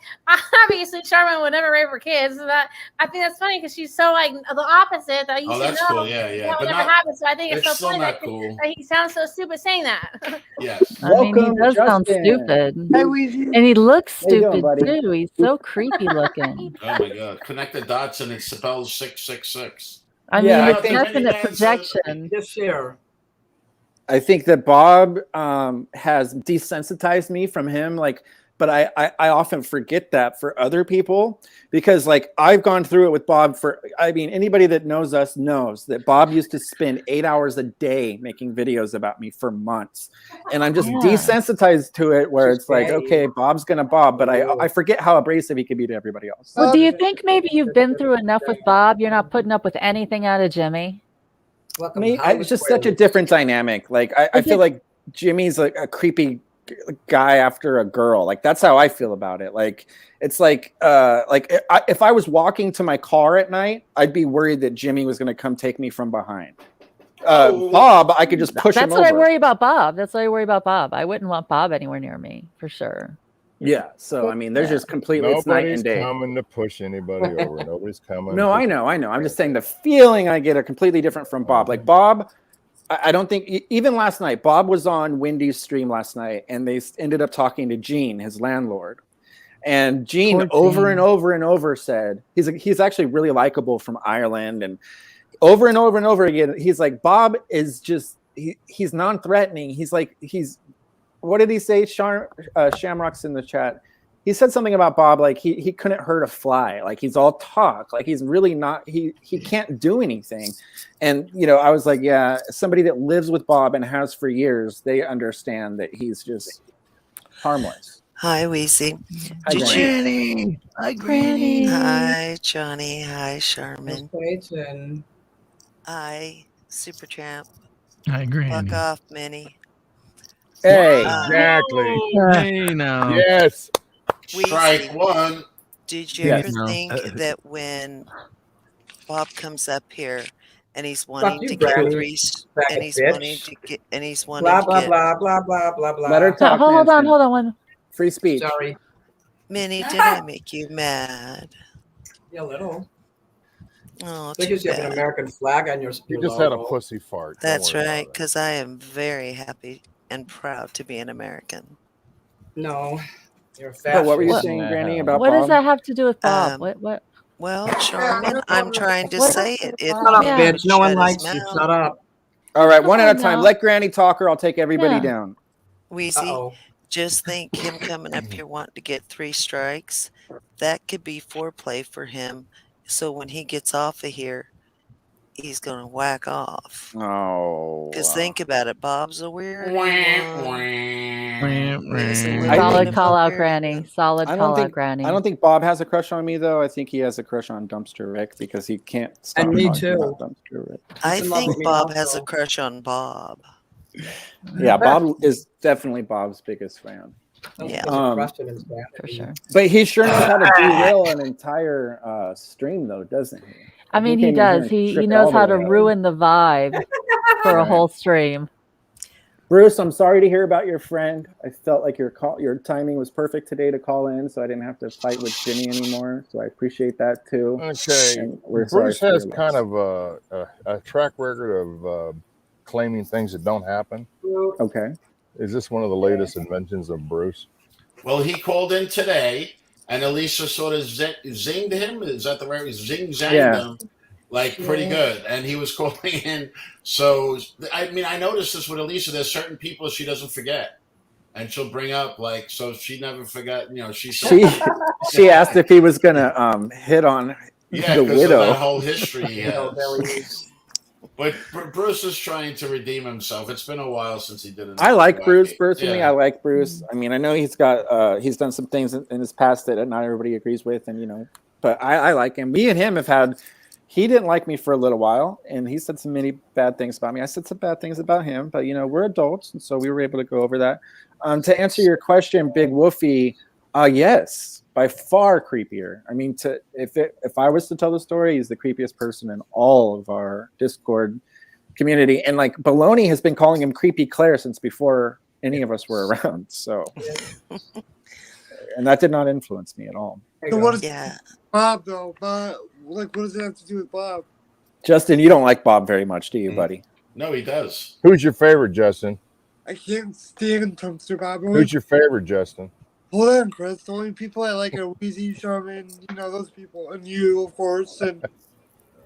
Speaker 9: obviously Charmin would never rape her kids. So that I think that's funny because she's so like the opposite that you
Speaker 5: Oh,
Speaker 9: should
Speaker 5: that's
Speaker 9: know
Speaker 5: cool. Yeah, yeah.
Speaker 9: that
Speaker 5: But
Speaker 9: would never
Speaker 5: not,
Speaker 9: happen. So I think it's
Speaker 5: it's
Speaker 9: so
Speaker 5: still
Speaker 9: funny
Speaker 5: not
Speaker 9: that,
Speaker 5: cool.
Speaker 9: that he sounds so stupid saying that.
Speaker 5: Yes.
Speaker 2: I mean, he
Speaker 1: Welcome,
Speaker 2: does sound
Speaker 1: Justin.
Speaker 2: stupid.
Speaker 10: Hey, Weezy.
Speaker 2: And he looks
Speaker 1: How you doing,
Speaker 2: stupid
Speaker 1: buddy?
Speaker 2: too. He's so creepy looking.
Speaker 5: Oh my God. Connect the dots and it spells 666.
Speaker 2: I mean,
Speaker 1: Yeah, I
Speaker 2: it's
Speaker 1: think-
Speaker 2: definite projection.
Speaker 4: Just share.
Speaker 1: I think that Bob has desensitized me from him. Like, but I often forget that for other people because like I've gone through it with Bob I mean, anybody that knows us knows that Bob used to spend 8 hours a day making videos about me for months. And I'm just
Speaker 2: Yeah.
Speaker 1: desensitized to it where it's like,
Speaker 4: Hey.
Speaker 1: okay, Bob's going to Bob, but I forget how abrasive he could be to everybody else.
Speaker 2: Well, do you think maybe you've been through enough with Bob? You're not putting up with anything out of Jimmy?
Speaker 4: Welcome,
Speaker 1: It's just such a different dynamic. Like I feel like Jimmy's like a creepy guy after a girl. Like that's how I feel about it. Like it's like if I was walking to my car at night, I'd be worried that Jimmy was going to come take me from behind. Bob, I could just push him
Speaker 2: That's what
Speaker 1: over.
Speaker 2: I worry about Bob. That's what I worry about Bob. I wouldn't want Bob anywhere near me for sure.
Speaker 1: Yeah. So I mean, there's just completely it's night
Speaker 8: Nobody's
Speaker 1: and day.
Speaker 8: coming to push anybody over. Nobody's coming.
Speaker 1: No, I know. I'm just saying the feeling I get are completely different from Bob. Like Bob, I don't think even last night, Bob was on Wendy's stream last night and they ended up talking to Gene, his landlord. And Gene
Speaker 2: Poor
Speaker 1: over
Speaker 2: Gene.
Speaker 1: and over and over said, he's actually really likable from Ireland. And over and over and over again, he's like, Bob is just, he's non-threatening. He's what did he say? Shamrock's in the chat. He said something about Bob, like he couldn't hurt a fly. Like he's all talk. Like he's really not, he can't do anything. And, I was like, yeah, somebody that lives with Bob and has for years, they understand that he's just harmless.
Speaker 11: Hi, Weezy.
Speaker 1: Hi,
Speaker 11: Did
Speaker 1: Granny.
Speaker 11: you?
Speaker 10: Hi, Granny.
Speaker 11: Hi, Johnny. Hi, Sherman.
Speaker 4: Clayton.
Speaker 11: Hi, Supertramp.
Speaker 7: Hi, Granny.
Speaker 11: Fuck off, Minnie.
Speaker 1: Hey.
Speaker 8: Exactly.
Speaker 7: Hey, now.
Speaker 8: Yes.
Speaker 11: Weezy,
Speaker 5: Strike one.
Speaker 11: did you
Speaker 1: Yes.
Speaker 11: ever
Speaker 7: No.
Speaker 11: think that when Bob comes up here and he's
Speaker 4: Fuck
Speaker 11: wanting
Speaker 4: you,
Speaker 11: to get
Speaker 4: Granny.
Speaker 11: three,
Speaker 4: Faggot
Speaker 11: and he's
Speaker 4: bitch.
Speaker 11: wanting to get, and he's wanting
Speaker 4: Blah
Speaker 11: to
Speaker 4: blah
Speaker 11: get,
Speaker 4: blah blah blah blah blah.
Speaker 1: Let her talk.
Speaker 2: Hold on,
Speaker 1: Nancy.
Speaker 2: hold on one.
Speaker 1: Free speech.
Speaker 4: Sorry.
Speaker 11: Minnie, did I make you mad?
Speaker 4: Yeah, a little.
Speaker 11: Oh, too
Speaker 4: Because you have an
Speaker 11: bad.
Speaker 4: American flag on your.
Speaker 8: You just had a pussy fart. Don't
Speaker 11: That's
Speaker 8: worry about
Speaker 11: right,
Speaker 8: it.
Speaker 11: because I am very happy and proud to be an American.
Speaker 4: No, you're a
Speaker 1: But
Speaker 4: fat.
Speaker 1: what were you
Speaker 4: shit.
Speaker 1: saying, Granny, about
Speaker 2: What
Speaker 1: Bob?
Speaker 2: does that have to do with Bob?
Speaker 11: Um,
Speaker 2: What?
Speaker 11: Well, Charmin, I'm trying to
Speaker 2: What-
Speaker 11: say it. If
Speaker 4: Shut up,
Speaker 2: Yeah.
Speaker 11: he
Speaker 4: bitch.
Speaker 11: would
Speaker 4: No one
Speaker 11: shut
Speaker 4: likes
Speaker 11: his
Speaker 4: you.
Speaker 11: mouth.
Speaker 4: Shut up.
Speaker 1: All right, one at a
Speaker 2: Come on
Speaker 1: time.
Speaker 2: now.
Speaker 1: Let Granny talk or I'll take everybody
Speaker 2: Yeah.
Speaker 1: down.
Speaker 11: Weezy,
Speaker 4: Uh-oh.
Speaker 11: just think him coming up here wanting to get 3 strikes. That could be foreplay for him. So when he gets off of here, he's going to whack off.
Speaker 1: Oh.
Speaker 11: Because think about it. Bob's a weird one. He's a little
Speaker 1: I
Speaker 2: Solid
Speaker 11: bit
Speaker 1: think-
Speaker 11: of
Speaker 2: call
Speaker 11: a
Speaker 2: out,
Speaker 11: weird
Speaker 2: Granny.
Speaker 11: one.
Speaker 2: Solid
Speaker 1: I don't
Speaker 2: call out,
Speaker 1: think
Speaker 2: Granny.
Speaker 1: I don't think Bob has a crush on me though. I think he has a crush on Dumpster Rick because he can't stop
Speaker 4: And me
Speaker 1: talking
Speaker 4: too.
Speaker 1: about Dumpster Rick.
Speaker 11: I
Speaker 4: in love
Speaker 11: think
Speaker 4: with me
Speaker 11: Bob has a
Speaker 4: also.
Speaker 11: crush on Bob.
Speaker 1: Yeah, Bob is definitely Bob's biggest fan.
Speaker 11: Yeah.
Speaker 2: For sure.
Speaker 1: But he sure knows how to derail an entire stream though, doesn't he?
Speaker 2: I mean, he
Speaker 1: came in here
Speaker 2: does.
Speaker 1: and
Speaker 2: He
Speaker 1: tripped
Speaker 2: knows
Speaker 1: all the
Speaker 2: how to
Speaker 1: way up.
Speaker 2: ruin the vibe for a
Speaker 1: Right.
Speaker 2: whole stream.
Speaker 1: Bruce, I'm sorry to hear about your friend. I felt like your timing was perfect today to call in, so I didn't have to fight with Jimmy anymore. So I appreciate that too.
Speaker 8: Okay.
Speaker 1: And we're sorry
Speaker 8: Bruce
Speaker 1: for your
Speaker 8: has
Speaker 1: loss.
Speaker 8: kind of a track record of claiming things that don't happen.
Speaker 1: Okay.
Speaker 8: Is this one of the latest inventions of Bruce?
Speaker 5: Well, he called in today, and Alicia sort of zinged him. Is that the right? Zing-zanged
Speaker 1: Yeah.
Speaker 5: him, like pretty good. And he was calling in. So, I mean, I noticed this with Alicia. There's certain people she doesn't forget. And she'll bring up, like, so she never forgot,
Speaker 1: She asked if he was gonna hit on
Speaker 5: yeah,
Speaker 1: the
Speaker 5: because
Speaker 1: widow.
Speaker 5: of that whole history he has. But Bruce is trying to redeem himself. It's been a while since he did it.
Speaker 1: I like Bruce personally.
Speaker 5: Yeah.
Speaker 1: I like Bruce. I mean, I know he's done some things in his past that not everybody agrees with, and but I like him. Me and him have had. He didn't like me for a little while, and he said some many bad things about me. I said some bad things about him, but we're adults, and so we were able to go over that. To answer your question, Big Woofy, yes, by far creepier. I mean, if I was to tell the story, he's the creepiest person in all of our Discord community, and like Baloney has been calling him Creepy Claire since before any of us were around. So, and that did not influence me at all.
Speaker 12: So what is
Speaker 11: Yeah.
Speaker 12: Bob though? Bob, like, what does it have to do with Bob?
Speaker 1: Justin, you don't like Bob very much, do you, buddy?
Speaker 5: No, he does.
Speaker 8: Who's your favorite, Justin?
Speaker 12: I can't stand Dumpster Bob.
Speaker 8: Who's your favorite, Justin?
Speaker 12: Hold on, Chris. The only people I like are Wheezy, Sherman, those people, and you, of course. And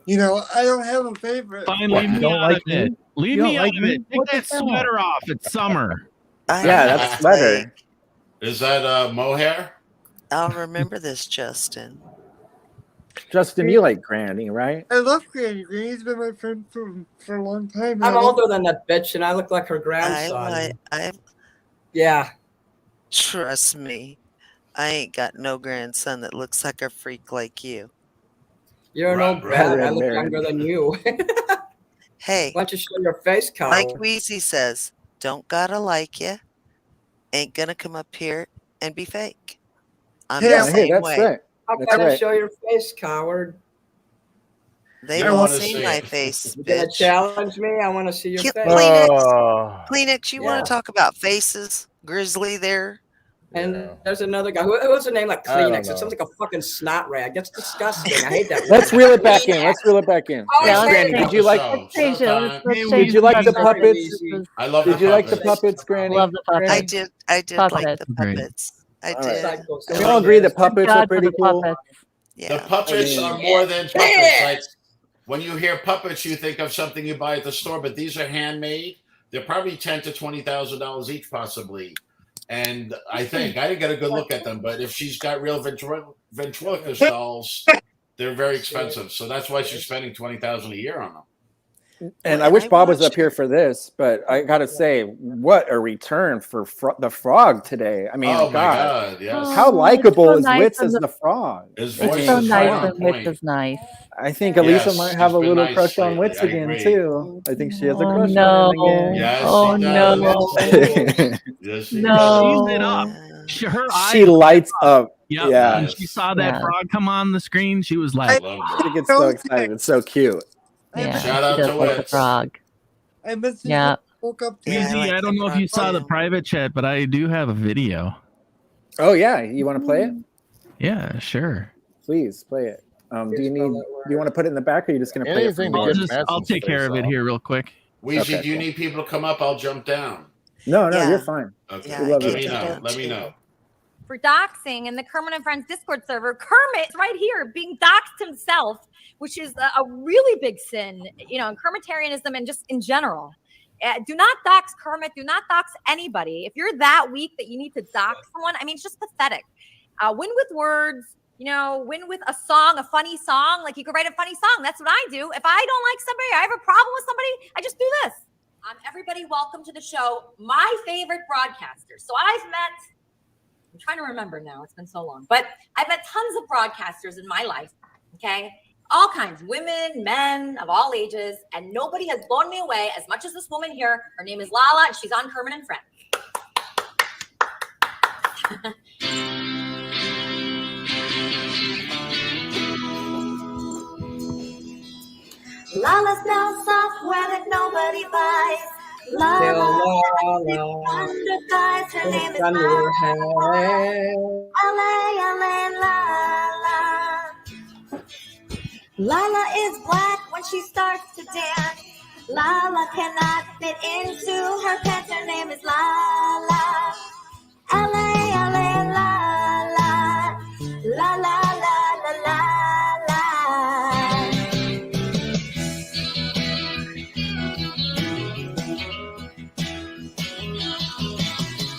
Speaker 12: I don't have a favorite.
Speaker 7: Fine, leave me out of it. Leave me out of it. Take that sweater off. It's summer.
Speaker 1: Yeah, that's sweater.
Speaker 5: Is that mohair?
Speaker 11: I'll remember this, Justin.
Speaker 1: Justin, you like Granny, right?
Speaker 12: I love Granny. Granny's been my friend for a long time.
Speaker 4: I'm older than that bitch, and I look like her grandson. Yeah.
Speaker 11: Trust me, I ain't got no grandson that looks like a freak like you.
Speaker 4: You're an old brat. I look younger than you.
Speaker 11: Hey.
Speaker 4: Why don't you show your face, Kyle?
Speaker 11: Like Wheezy says, don't gotta like you. Ain't gonna come up here and be fake. I'm the same way.
Speaker 1: Right.
Speaker 4: How about you show your face, coward?
Speaker 11: They don't see my face,
Speaker 4: You gonna
Speaker 11: bitch.
Speaker 4: challenge me? I want to see your face.
Speaker 11: Kleenex, you want to talk about faces? Grizzly there.
Speaker 4: And there's another guy. What's the name like
Speaker 11: I don't
Speaker 4: Kleenex? It
Speaker 11: know.
Speaker 4: sounds like a fucking snot rag. That's disgusting. I hate that.
Speaker 1: Let's reel it back in. Yeah, Granny, did you like? Did you like the puppets?
Speaker 5: I love.
Speaker 1: Did you like the puppets, Granny?
Speaker 2: Love the puppets.
Speaker 11: I did like the puppets. I did.
Speaker 1: Can we all agree the puppets are pretty cool?
Speaker 5: The puppets are more than puppets. Like when you hear puppets, you think of something you buy at the store, but these are handmade. They're probably $10,000 to $20,000 each, possibly. And I didn't get a good look at them, but if she's got real ventriloquist dolls, they're very expensive. So that's why she's spending $20,000 a year on them.
Speaker 1: And I wish Bob was up here for this, but I gotta say, what a return for the frog today! I mean,
Speaker 5: Oh my God, yes.
Speaker 1: How likable is
Speaker 2: nice
Speaker 1: Wits
Speaker 2: of
Speaker 1: as
Speaker 2: the-
Speaker 1: the frog?
Speaker 5: His
Speaker 2: It's
Speaker 5: voice
Speaker 2: so
Speaker 5: is
Speaker 2: nice
Speaker 5: right on
Speaker 2: and Wits
Speaker 5: point.
Speaker 2: is nice.
Speaker 1: I think Elisa
Speaker 5: Yes,
Speaker 1: might have a
Speaker 5: she's been
Speaker 1: little
Speaker 5: nice
Speaker 1: crush on
Speaker 5: lately.
Speaker 1: Wits
Speaker 5: I
Speaker 1: again
Speaker 5: agree.
Speaker 1: too. I think she has a
Speaker 2: Oh,
Speaker 1: crush
Speaker 2: no.
Speaker 1: on him again.
Speaker 5: Yes,
Speaker 2: Oh,
Speaker 5: she
Speaker 2: no.
Speaker 5: does. Yes, she
Speaker 2: No.
Speaker 7: She's lit up. Her eyes
Speaker 1: She lights up.
Speaker 7: Yep.
Speaker 1: Yeah,
Speaker 7: When she saw that frog come on the screen, she was like,
Speaker 1: she gets so excited. It's so cute.
Speaker 2: Yeah,
Speaker 5: Shout
Speaker 2: she
Speaker 5: out
Speaker 2: does
Speaker 5: to
Speaker 2: like the
Speaker 5: Wits.
Speaker 2: frog.
Speaker 12: I missed you.
Speaker 2: Yeah.
Speaker 12: Woke up.
Speaker 7: Easy, I don't know if you saw the private chat, but I do have a video.
Speaker 1: Oh yeah, you want to play it?
Speaker 7: Yeah, sure.
Speaker 1: Please play it. Do you want to put it in the back, or are you just going to play it?
Speaker 8: Anything
Speaker 1: for
Speaker 8: to
Speaker 1: me?
Speaker 8: get
Speaker 7: I'll take care of it here real quick.
Speaker 5: Weezy,
Speaker 1: Okay,
Speaker 5: do you
Speaker 1: cool.
Speaker 5: need people to come up? I'll jump down.
Speaker 1: No,
Speaker 11: Yeah.
Speaker 1: you're fine.
Speaker 5: Okay,
Speaker 11: Yeah,
Speaker 1: We love
Speaker 5: let
Speaker 1: you.
Speaker 5: me know. Let me know.
Speaker 13: For doxing in the Kermit and Friends Discord server. Kermit's right here being doxed himself, which is a really big sin, in Kermitarianism and just in general. Do not dox Kermit. Do not dox anybody. If you're that weak that you need to dox someone, I mean, it's just pathetic. Win with words, win with a song, a funny song. Like you could write a funny song. That's what I do. If I don't like somebody, I have a problem with somebody, I just do this. Everybody, welcome to the show. My favorite broadcaster. So I'm trying to remember now. It's been so long. But I've met tons of broadcasters in my life, okay? All kinds, women, men of all ages, and nobody has blown me away as much as this woman here. Her name is Lala, and she's on Kermit and Friends. Lala smells software that nobody buys. Lala, under guys, her name is Lala. Lala is black when she starts to dance. Lala cannot fit into her pants. Her name is Lala. L-A, Lala. La, la, la, la, la, la.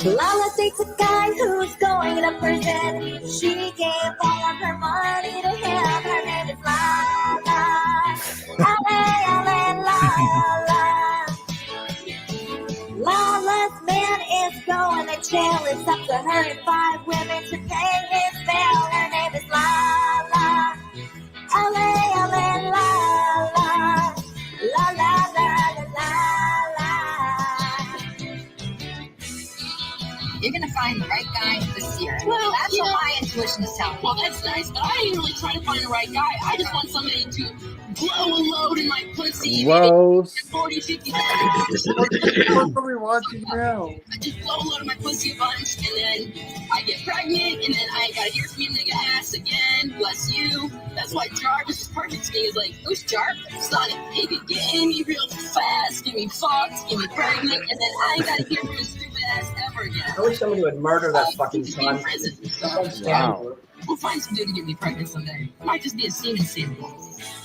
Speaker 13: Lala dates a guy who's going to prison. She gave all of her money to him. Her name is Lala. Lala. Lala's man is going to jail. It's up to her and 5 women to pay his bail. Her name is Lala. Lala. La, la, la, la, la. You're going to find the right guy this year. Well, that's how I enjoy
Speaker 14: situation this town. Well, that's nice, but I ain't really trying to find the right guy. I just want somebody to blow a load in my pussy.
Speaker 1: Gross.
Speaker 14: 40, 50.
Speaker 12: What are we watching now?
Speaker 14: I just blow a load of my pussy a bunch, and then I get pregnant, and then I ain't gotta hear from you nigga ass again. Bless you. That's why Jarvis is perfect to me. Is like, who's Jarvis? Son, he could get in me real fast, get me fucked, get me pregnant, and then I ain't gotta hear from his stupid ass ever again.
Speaker 4: I wish somebody would murder that fucking son.
Speaker 1: Wow.
Speaker 14: We'll find some dude to get me pregnant someday. Might just be a semen sample.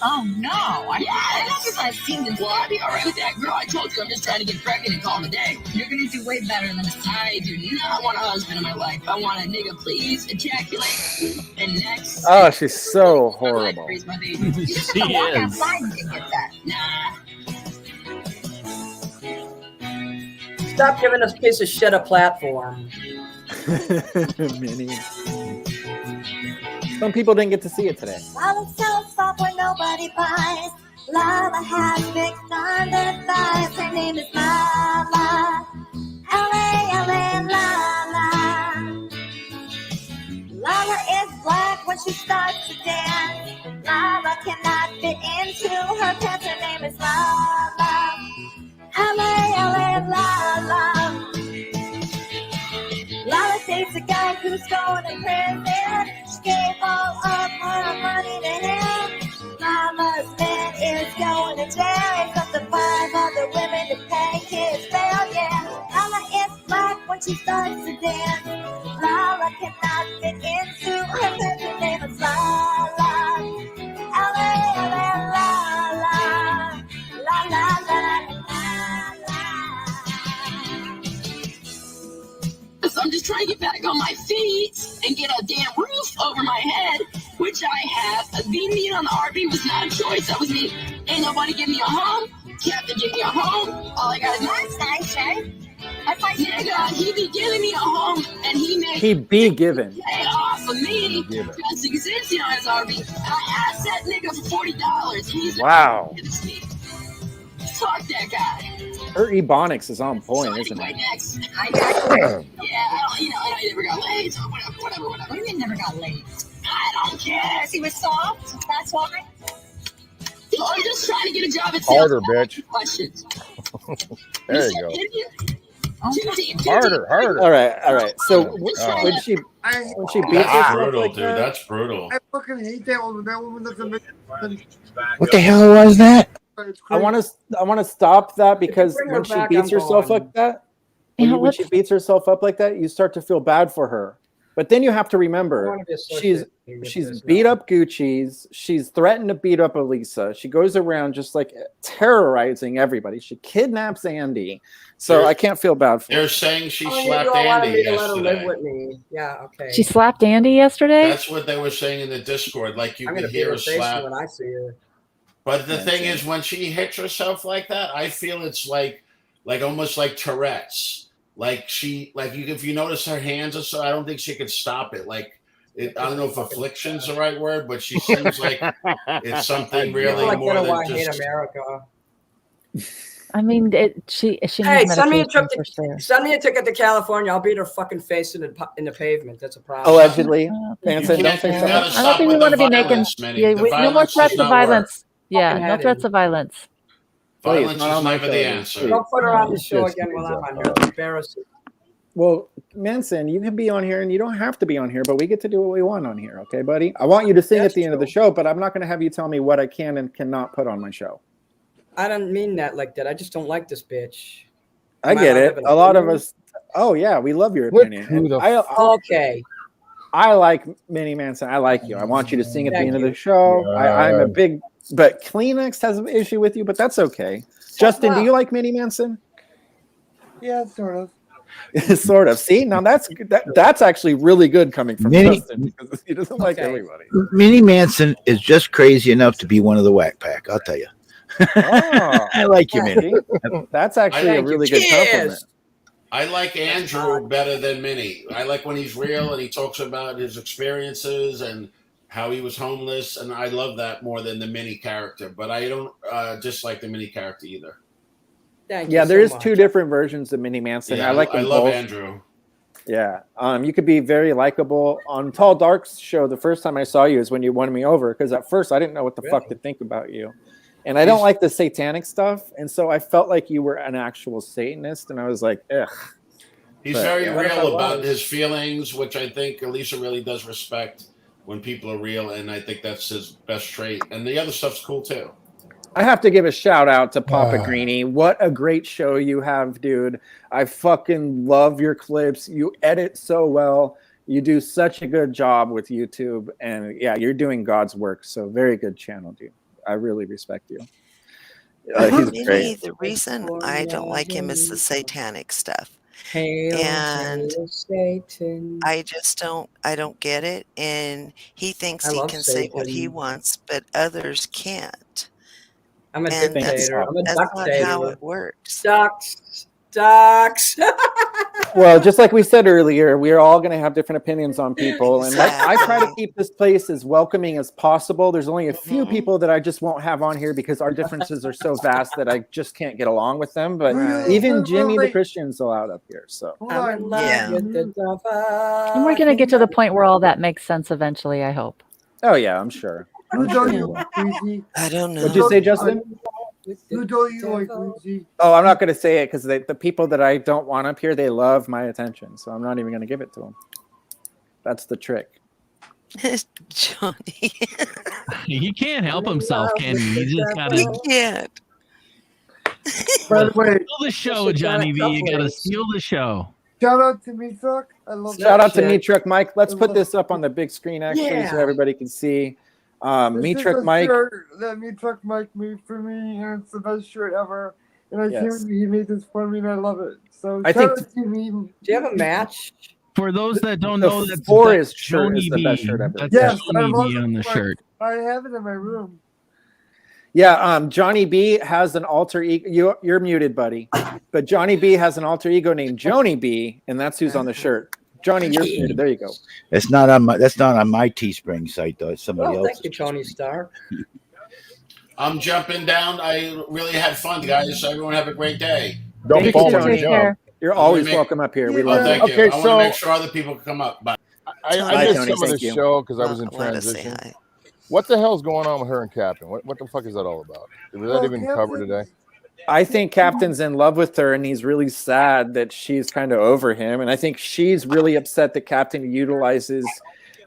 Speaker 14: Oh no! I don't just have semen. Well, I'll be alright with that, girl. I told you I'm just trying to get pregnant and call it a day. You're gonna do way better than this. I do not want a husband in my life. I want a nigga, please ejaculate. And next.
Speaker 1: Oh, she's so horrible.
Speaker 14: You just have to walk outside and get that. Nah.
Speaker 4: Stop giving this piece of shit a platform.
Speaker 1: Minnie. Some people didn't get to see it today.
Speaker 15: Lava sells soft where nobody buys. Lava has big thunder thighs. Her name is Lala. L-A-L-A, Lala. Lala is black when she starts to dance. Lala cannot fit into her pants. Her name is Lala. L-A-L-A, Lala. Lala dates a guy who's going to prison. She gave all of her money to him. Lala's man is going to jail. He's got the 5 other women to pay his bail, yeah. Lala is black when she starts to dance. Lala cannot fit into her pants. Her name is Lala. L-A-L-A, Lala. La la la la.
Speaker 14: So I'm just trying to get back on my feet and get a damn roof over my head, which I have. Being mean on the RV was not a choice. That was me. Ain't nobody give me a home. Captain give me a home. All I got is nice, right? I fight nigga. He be giving me a home, and
Speaker 1: He'd be given.
Speaker 14: pay off of me just existing on his RV. I asked that nigga for $40. He's
Speaker 1: Wow.
Speaker 14: Fuck that guy.
Speaker 1: Her ebonics is on point, isn't
Speaker 14: Right
Speaker 1: it?
Speaker 14: next. I never got laid. So whatever. What do you mean never got laid? I don't care. He was soft. That's why. I'm just trying to get a job at
Speaker 8: Harder, bitch.
Speaker 14: Questions.
Speaker 8: There you go.
Speaker 14: Harder.
Speaker 1: All right. So when she beats
Speaker 5: That's
Speaker 1: herself
Speaker 5: brutal,
Speaker 1: like
Speaker 5: dude.
Speaker 1: that,
Speaker 5: That's brutal.
Speaker 12: I fucking hate that woman. That woman doesn't make sense.
Speaker 6: What the hell was that?
Speaker 1: I want to stop that because
Speaker 4: bring her
Speaker 1: when she
Speaker 4: back,
Speaker 1: beats
Speaker 4: I'm
Speaker 1: herself
Speaker 4: gone.
Speaker 1: like that,
Speaker 2: Yeah,
Speaker 1: when she beats herself up like that, you start to feel bad for her. But then you have to
Speaker 4: I
Speaker 1: remember
Speaker 4: wanna be associated with
Speaker 1: she's
Speaker 4: this
Speaker 1: beat
Speaker 4: now.
Speaker 1: up Gucci's. She's threatened to beat up Elisa. She goes around just like terrorizing everybody. She kidnaps Andy. So
Speaker 5: They're-
Speaker 1: I can't feel bad for her.
Speaker 5: They're saying she
Speaker 4: Oh,
Speaker 5: slapped
Speaker 4: you all wanted
Speaker 5: Andy
Speaker 4: me to let her live
Speaker 5: yesterday.
Speaker 4: with me. Yeah, okay.
Speaker 2: She slapped Andy yesterday.
Speaker 5: That's what they were saying in the Discord. Like you
Speaker 4: I'm
Speaker 5: could
Speaker 4: gonna beat
Speaker 5: hear
Speaker 4: her
Speaker 5: her
Speaker 4: face
Speaker 5: slap.
Speaker 4: when I see her.
Speaker 5: But the thing is, when she hits herself like that, I feel it's like almost like Tourette's. Like if you notice her hands or so, I don't think she could stop it. I don't know if affliction's the right word, but she seems like it's something really
Speaker 4: People like
Speaker 5: more
Speaker 4: that are
Speaker 5: than
Speaker 4: why I hate
Speaker 5: just.
Speaker 4: America.
Speaker 2: I mean, she
Speaker 4: Hey,
Speaker 2: needs
Speaker 4: send me a
Speaker 2: medication
Speaker 4: trip
Speaker 2: for sure.
Speaker 4: Send me a ticket to California. I'll beat her fucking face in the pavement. That's a problem.
Speaker 1: Allegedly, Manson,
Speaker 5: You
Speaker 1: don't
Speaker 5: can't-
Speaker 1: say
Speaker 5: you
Speaker 1: so.
Speaker 5: gotta
Speaker 2: I don't
Speaker 5: stop
Speaker 2: think we
Speaker 5: with
Speaker 2: want to
Speaker 5: the
Speaker 2: be making.
Speaker 5: violence, Minnie.
Speaker 2: Yeah,
Speaker 5: The
Speaker 2: no more
Speaker 5: violence
Speaker 2: threats
Speaker 5: does
Speaker 2: of
Speaker 5: not work.
Speaker 2: violence. Yeah,
Speaker 4: Fucking
Speaker 2: no
Speaker 4: head
Speaker 2: threats
Speaker 4: in.
Speaker 2: of violence.
Speaker 5: Violence
Speaker 1: not
Speaker 5: is
Speaker 1: on my
Speaker 5: never the
Speaker 1: show,
Speaker 5: answer.
Speaker 1: please.
Speaker 4: Don't put her on the
Speaker 8: It's
Speaker 4: show
Speaker 8: just
Speaker 4: again when
Speaker 8: pizza.
Speaker 4: I'm on here. It's embarrassing.
Speaker 1: Well, Manson, you can be on here and you don't have to be on here, but we get to do what we want on here, okay, buddy? I want you to sing
Speaker 4: That's
Speaker 1: at the end of the
Speaker 4: true.
Speaker 1: show, but I'm not going to have you tell me what I can and cannot put on my show.
Speaker 4: I don't mean that like that. I just don't like this bitch.
Speaker 1: I
Speaker 4: Am I
Speaker 1: get
Speaker 4: allowed to
Speaker 1: it.
Speaker 4: have an
Speaker 1: A lot of
Speaker 4: opinion?
Speaker 1: us. Oh yeah, we love your
Speaker 8: What
Speaker 1: opinion.
Speaker 8: who
Speaker 1: And
Speaker 8: the
Speaker 4: Okay.
Speaker 1: I like Minnie Manson. I like you. I want you to sing at the
Speaker 4: Thank
Speaker 1: end of
Speaker 4: you.
Speaker 1: the show. I'm a
Speaker 8: God.
Speaker 1: big, but Kleenex has an issue with you, but that's okay. Justin, do
Speaker 4: up.
Speaker 1: you like Minnie Manson?
Speaker 12: Yeah, sort of.
Speaker 1: Sort of. See, now that's actually really good coming from
Speaker 6: Minnie-
Speaker 1: Justin because he doesn't like
Speaker 4: Okay.
Speaker 1: everybody.
Speaker 6: Minnie Manson is just crazy enough to be one of the whack pack. I'll tell you.
Speaker 1: Oh,
Speaker 6: I like you, Minnie.
Speaker 1: that's actually a
Speaker 4: Thank you.
Speaker 1: really good
Speaker 4: Cheers.
Speaker 1: compliment.
Speaker 5: I like Andrew better than Minnie. I like when he's real and he talks about his experiences and how he was homeless, and I love that more than the Minnie character. But I don't dislike the Minnie character either.
Speaker 4: Thank
Speaker 1: Yeah,
Speaker 4: you
Speaker 1: there
Speaker 4: so
Speaker 1: is
Speaker 4: much.
Speaker 1: two different versions of Minnie Manson.
Speaker 5: Yeah,
Speaker 1: I like them
Speaker 5: love
Speaker 1: both.
Speaker 5: Andrew.
Speaker 1: Yeah. You could be very likable. On Tall Dark's show, the first time I saw you is when you won me over, because at first I didn't know what the fuck to think about you. And I don't like the satanic stuff. And so I felt like you were an actual Satanist. And I was like, ugh.
Speaker 5: He's very real about his feelings, which I think Alicia really does respect when people are real. And I think that's his best trait. And the other stuff's cool too.
Speaker 1: I have to give a shout out to Papa Greeny. What a great show you have, dude. I fucking love your clips. You edit so well. You do such a good job with YouTube. And yeah, you're doing God's work. So very good channel, dude. I really respect you. He's great.
Speaker 11: The reason I don't like him is the satanic stuff.
Speaker 4: Hail,
Speaker 11: And
Speaker 4: hail Satan.
Speaker 11: I don't get it. And he thinks he can say what he wants, but others can't.
Speaker 4: I'm a
Speaker 11: And
Speaker 4: dictator. I'm a
Speaker 11: that's not how
Speaker 4: dictator.
Speaker 11: it works.
Speaker 4: Docs.
Speaker 1: Well, just like we said earlier, we are all going to have different opinions on people. And like, I try to keep this place as welcoming as possible. There's only a few people that I just won't have on here because our differences are so vast that I just can't get along with them. But even Jimmy the Christian's allowed up here. So
Speaker 2: And we're going to get to the point where all that makes sense eventually, I hope.
Speaker 1: Oh, yeah, I'm sure.
Speaker 12: Who don't you like, Weezy?
Speaker 11: I don't know.
Speaker 1: What'd you say, Justin?
Speaker 12: Who don't you like, Weezy?
Speaker 1: Oh, I'm not going to say it because the people that I don't want up here, they love my attention. So I'm not even going to give it to them. That's the trick.
Speaker 11: Johnny.
Speaker 7: He can't help himself, can he? He just got
Speaker 11: He
Speaker 7: to
Speaker 11: can't.
Speaker 12: By the way,
Speaker 7: steal the show, Johnny V. You got to steal the show.
Speaker 12: shout out to me, Truck. I love
Speaker 1: Shout out to
Speaker 12: shit.
Speaker 1: Me Truck Mike. Let's put this up on the big screen actually so everybody can see. Me
Speaker 12: This is
Speaker 1: Truck
Speaker 12: a
Speaker 1: Mike.
Speaker 12: shirt that Me Truck Mike made for me, and it's the best shirt ever. And I
Speaker 1: Yes.
Speaker 12: can't believe he made this for me, and I love it. So
Speaker 1: I
Speaker 12: shout
Speaker 1: think
Speaker 12: out to me.
Speaker 4: Do you have a match?
Speaker 7: For those that don't
Speaker 1: The
Speaker 7: know, that's
Speaker 1: Forest shirt
Speaker 7: Johnny
Speaker 1: is the best shirt ever.
Speaker 7: That's
Speaker 12: Yes, I
Speaker 7: Johnny
Speaker 12: love
Speaker 7: B on the
Speaker 12: it.
Speaker 7: shirt.
Speaker 12: I have it in my room.
Speaker 1: Yeah, Johnny B has an alter ego. You're muted, buddy. But Johnny B has an alter ego named Joni B, and that's who's on the shirt. Johnny, you're muted. There you go.
Speaker 6: That's not on my Teespring site though. It's somebody
Speaker 4: Oh,
Speaker 6: else.
Speaker 4: thank you, Tony Stark.
Speaker 5: I'm jumping down. I really had fun, guys. Everyone have a great day.
Speaker 8: Don't
Speaker 1: Thank
Speaker 8: fall
Speaker 1: you,
Speaker 8: when you
Speaker 1: Tony.
Speaker 8: jump.
Speaker 1: You're always welcome up here. We
Speaker 5: Oh,
Speaker 1: love
Speaker 5: thank
Speaker 1: you.
Speaker 5: you.
Speaker 8: Okay,
Speaker 5: I want
Speaker 8: so-
Speaker 5: to make sure other people can come up. Bye.
Speaker 8: I
Speaker 1: Bye,
Speaker 8: missed
Speaker 1: Tony,
Speaker 8: some of
Speaker 1: thank
Speaker 8: the
Speaker 1: you.
Speaker 8: show because I was in
Speaker 11: Let us say
Speaker 8: transition.
Speaker 11: hi.
Speaker 8: What the hell's going on with her and Captain? What the fuck is that all about? Was that even covered today?
Speaker 1: I think Captain's in love with her, and he's really sad that she's kind of over him. And I think she's really upset that Captain utilizes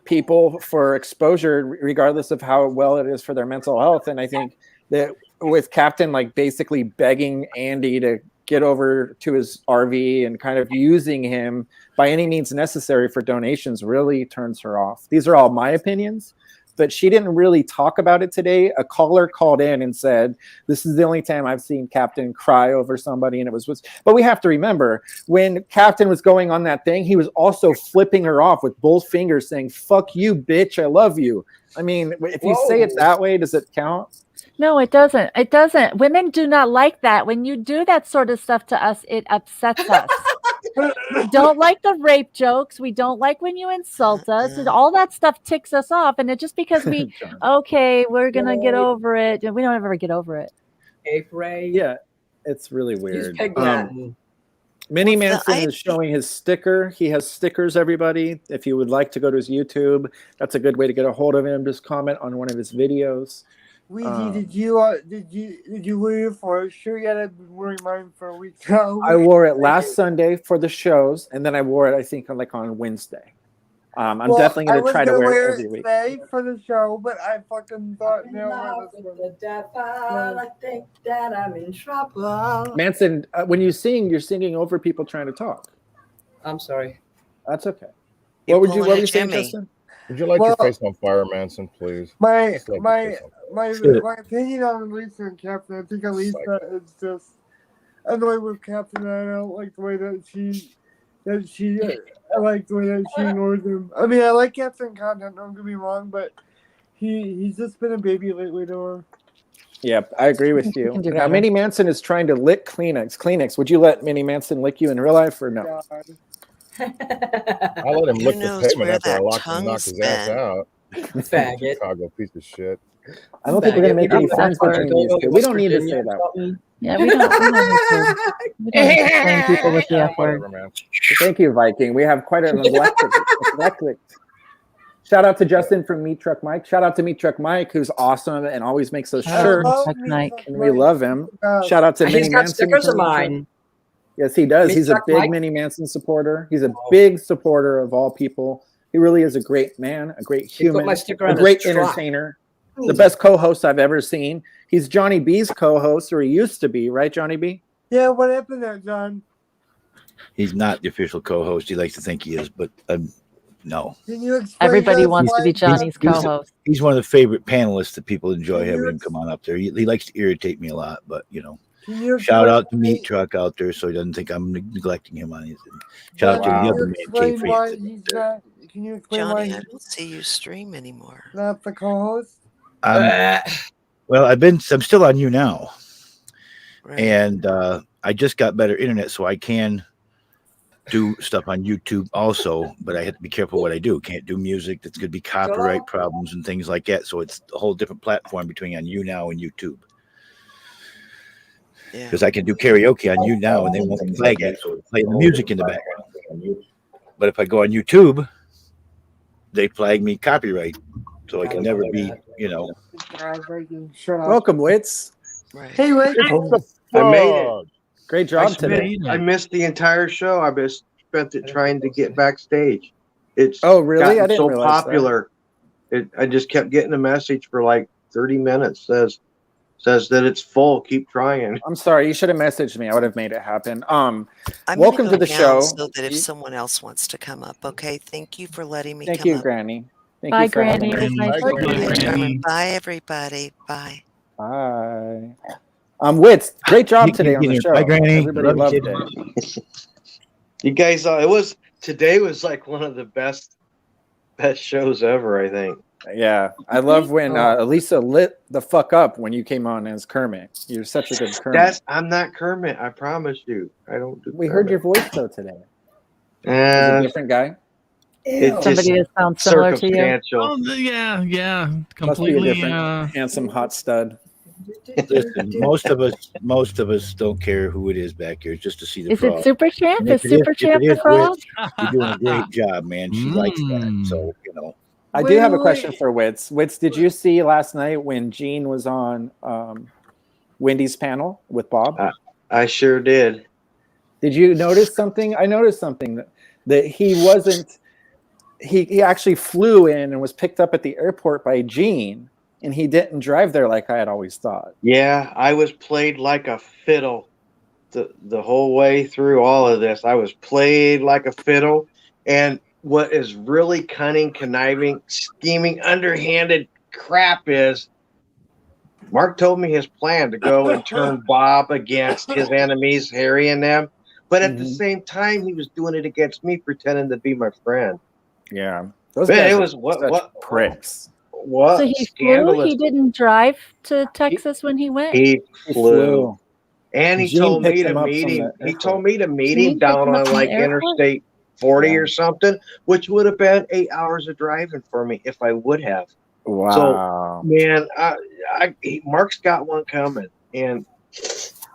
Speaker 1: people for exposure, regardless of how well it is for their mental health. And I think that with Captain like basically begging Andy to get over to his RV and kind of using him by any means necessary for donations really turns her off. These are all my opinions. But she didn't really talk about it today. A caller called in and said, this is the only time I've seen Captain cry over somebody. And it was, but we have to remember when Captain was going on that thing, he was also flipping her off with both fingers saying, fuck you, bitch. I love you. I mean, if you say it that way, does it count?
Speaker 2: No, it doesn't. It doesn't. Women do not like that. When you do that sort of stuff to us, it upsets us. We don't like the rape jokes. We don't like when you insult us. And all that stuff ticks us off. And it just because we're going to get over it. And we don't ever get over it.
Speaker 1: Yeah, it's really weird.
Speaker 4: Minnie
Speaker 1: Minnie Manson is showing his sticker. He has stickers, everybody. If you would like to go to his YouTube, that's a good way to get a hold of him. Just comment on one of his videos.
Speaker 12: Weezy, did you wear it for a shirt yet? I've been wearing mine for a week now.
Speaker 1: I wore it last Sunday for the shows, and then I wore it, I think, like on Wednesday. I'm definitely going to try to wear it every week.
Speaker 12: Today for the show, but I fucking thought no.
Speaker 4: I think that I'm in trouble.
Speaker 1: Manson, when you sing, you're singing over people trying to talk.
Speaker 4: I'm sorry.
Speaker 1: That's okay. What would you say, Justin?
Speaker 8: Would you light your face on fire, Manson, please?
Speaker 12: My
Speaker 8: Just light your face on fire.
Speaker 12: my opinion on Lisa and Captain, I think Lisa is just annoyed with Captain. I don't like the way that she I like the way that she ignores him. I mean, I like Captain content, don't get me wrong, but he's just been a baby lately to her.
Speaker 1: Yep, I agree with you. Now, Minnie Manson is trying to lick Kleenex. Kleenex, would you let Minnie Manson lick you in real life or no?
Speaker 8: I let him lick the pavement after I locked him and knocked his ass out.
Speaker 4: Faggot.
Speaker 8: Chicago piece of shit.
Speaker 1: I don't think we're going to make any friends between these two. We don't need to say that.
Speaker 2: Yeah, we don't explain people with the F word.
Speaker 1: Thank you, Viking. We have quite an eclectic. Shout out to Justin from Meat Truck Mike. Shout out to Meat Truck Mike, who's awesome and always makes us shirts. And we love him. Shout out to
Speaker 4: He's
Speaker 1: Minnie
Speaker 4: got
Speaker 1: Manson.
Speaker 4: stickers of mine.
Speaker 1: Yes, he does.
Speaker 4: Meat
Speaker 1: He's a
Speaker 4: Truck
Speaker 1: big
Speaker 4: Mike?
Speaker 1: Minnie Manson supporter. He's a big supporter of all people. He really is a great man, a great
Speaker 4: He put
Speaker 1: human,
Speaker 4: my sticker
Speaker 1: a
Speaker 4: on
Speaker 1: great
Speaker 4: his truck.
Speaker 1: entertainer, the best co-host I've ever seen. He's Johnny B's co-host, or he used to be, right, Johnny B?
Speaker 12: Yeah, what happened there, John?
Speaker 6: He's not the official co-host. He likes to think he is, but no.
Speaker 12: Can you explain
Speaker 2: Everybody
Speaker 12: that
Speaker 2: wants to be
Speaker 12: why-
Speaker 2: Johnny's co-host.
Speaker 6: He's one of the favorite panelists that people enjoy having him come on up there. He likes to irritate me a lot, but
Speaker 12: Can you
Speaker 6: shout out to
Speaker 12: explain-
Speaker 6: Meat Truck out there so he doesn't think I'm neglecting him on anything. Shout out to the
Speaker 12: Can
Speaker 6: other
Speaker 12: you
Speaker 6: man,
Speaker 12: explain
Speaker 6: K
Speaker 12: why
Speaker 6: Friends.
Speaker 12: he's not? Can you explain why
Speaker 11: Johnny, I
Speaker 12: he's
Speaker 11: don't see you stream anymore.
Speaker 12: not the co-host?
Speaker 6: Well, I'm still on you now,
Speaker 11: Right.
Speaker 6: and I just got better internet, so I can do stuff on YouTube also. But I have to be careful what I do. Can't do music. That's going to be copyright problems and things like that. So it's a whole different platform between on you now and YouTube. Because I can do karaoke on you now, and they won't flag it, so play the music in the background. But if I go on YouTube, they flag me copyright, so I can never be,
Speaker 12: Shut up.
Speaker 1: Welcome, Wits.
Speaker 12: Hey, wait.
Speaker 16: I made it.
Speaker 1: Great job today.
Speaker 16: I missed the entire show. I just spent it trying to get backstage. It's
Speaker 1: really? I
Speaker 16: gotten
Speaker 1: didn't
Speaker 16: so
Speaker 1: realize that.
Speaker 16: popular. I just kept getting a message for like 30 minutes. Says that it's full. Keep trying.
Speaker 1: I'm sorry. You should have messaged me. I would have made it happen.
Speaker 11: I'm
Speaker 1: Welcome
Speaker 11: gonna
Speaker 1: to the
Speaker 11: go
Speaker 1: show.
Speaker 11: now so that if someone else wants to come up, okay? Thank you for letting me
Speaker 1: Thank
Speaker 11: come
Speaker 1: you,
Speaker 11: up.
Speaker 1: Granny. Thank
Speaker 2: Bye,
Speaker 1: you for having
Speaker 2: Granny.
Speaker 1: me.
Speaker 2: Nice to meet you.
Speaker 11: Sherman. Bye, everybody. Bye.
Speaker 1: Bye. Wits, great job today on the show.
Speaker 6: Bye, Granny.
Speaker 1: Everybody
Speaker 6: Love
Speaker 1: loved
Speaker 6: you.
Speaker 1: it.
Speaker 16: You guys, today was like one of the best shows ever. I think.
Speaker 1: Yeah, I love when Elisa lit the fuck up when you came on as Kermit. You're such a good Kermit.
Speaker 16: I'm not Kermit. I promise you. I don't do.
Speaker 1: We heard your voice though today. Is it a
Speaker 16: Uh,
Speaker 1: different guy?
Speaker 16: It's
Speaker 2: Somebody that sounds similar to you.
Speaker 16: circumstantial.
Speaker 7: Oh, yeah,
Speaker 1: Must be a
Speaker 7: completely.
Speaker 1: different handsome hot stud.
Speaker 6: Listen, most of us don't care who it is back here, just to see the
Speaker 2: Is
Speaker 6: frog.
Speaker 2: it Super Champ?
Speaker 6: And
Speaker 2: Is
Speaker 6: if it
Speaker 2: Super
Speaker 6: if
Speaker 2: Champ
Speaker 6: it
Speaker 2: the
Speaker 6: is
Speaker 2: frog?
Speaker 6: Wits, you're doing a great job, man. She likes that. So,
Speaker 1: I do have a question for Wits. Wits, did you see last night when Gene was on Wendy's panel with Bob?
Speaker 16: I sure did.
Speaker 1: Did you notice something? I noticed something that he wasn't. He actually flew in and was picked up at the airport by Gene, and he didn't drive there like I had always thought.
Speaker 16: Yeah, I was played like a fiddle the whole way through all of this. I was played like a fiddle. And what is really cunning, conniving, scheming, underhanded crap is Mark told me his plan to go and turn Bob against his enemies, Harry and them. But at the same time, he was doing it against me, pretending to be my friend.
Speaker 1: Yeah. Those
Speaker 16: Man,
Speaker 1: guys
Speaker 16: it
Speaker 1: are
Speaker 16: was
Speaker 1: such pricks.
Speaker 16: What
Speaker 2: So he flew.
Speaker 16: scandalous.
Speaker 2: He didn't drive to Texas when he went.
Speaker 16: He flew. And he
Speaker 1: Gene
Speaker 16: told me
Speaker 1: picked
Speaker 16: to
Speaker 1: him up
Speaker 16: meet
Speaker 1: from
Speaker 16: him.
Speaker 1: the
Speaker 16: He told me to meet
Speaker 2: Gene
Speaker 16: him
Speaker 2: picked
Speaker 16: down
Speaker 2: him up
Speaker 16: on
Speaker 2: from the
Speaker 16: like
Speaker 2: airport?
Speaker 16: Interstate 40 or something, which would have been 8 hours of driving for me if I would have.
Speaker 1: Wow.
Speaker 16: So, man, Mark's got one coming, and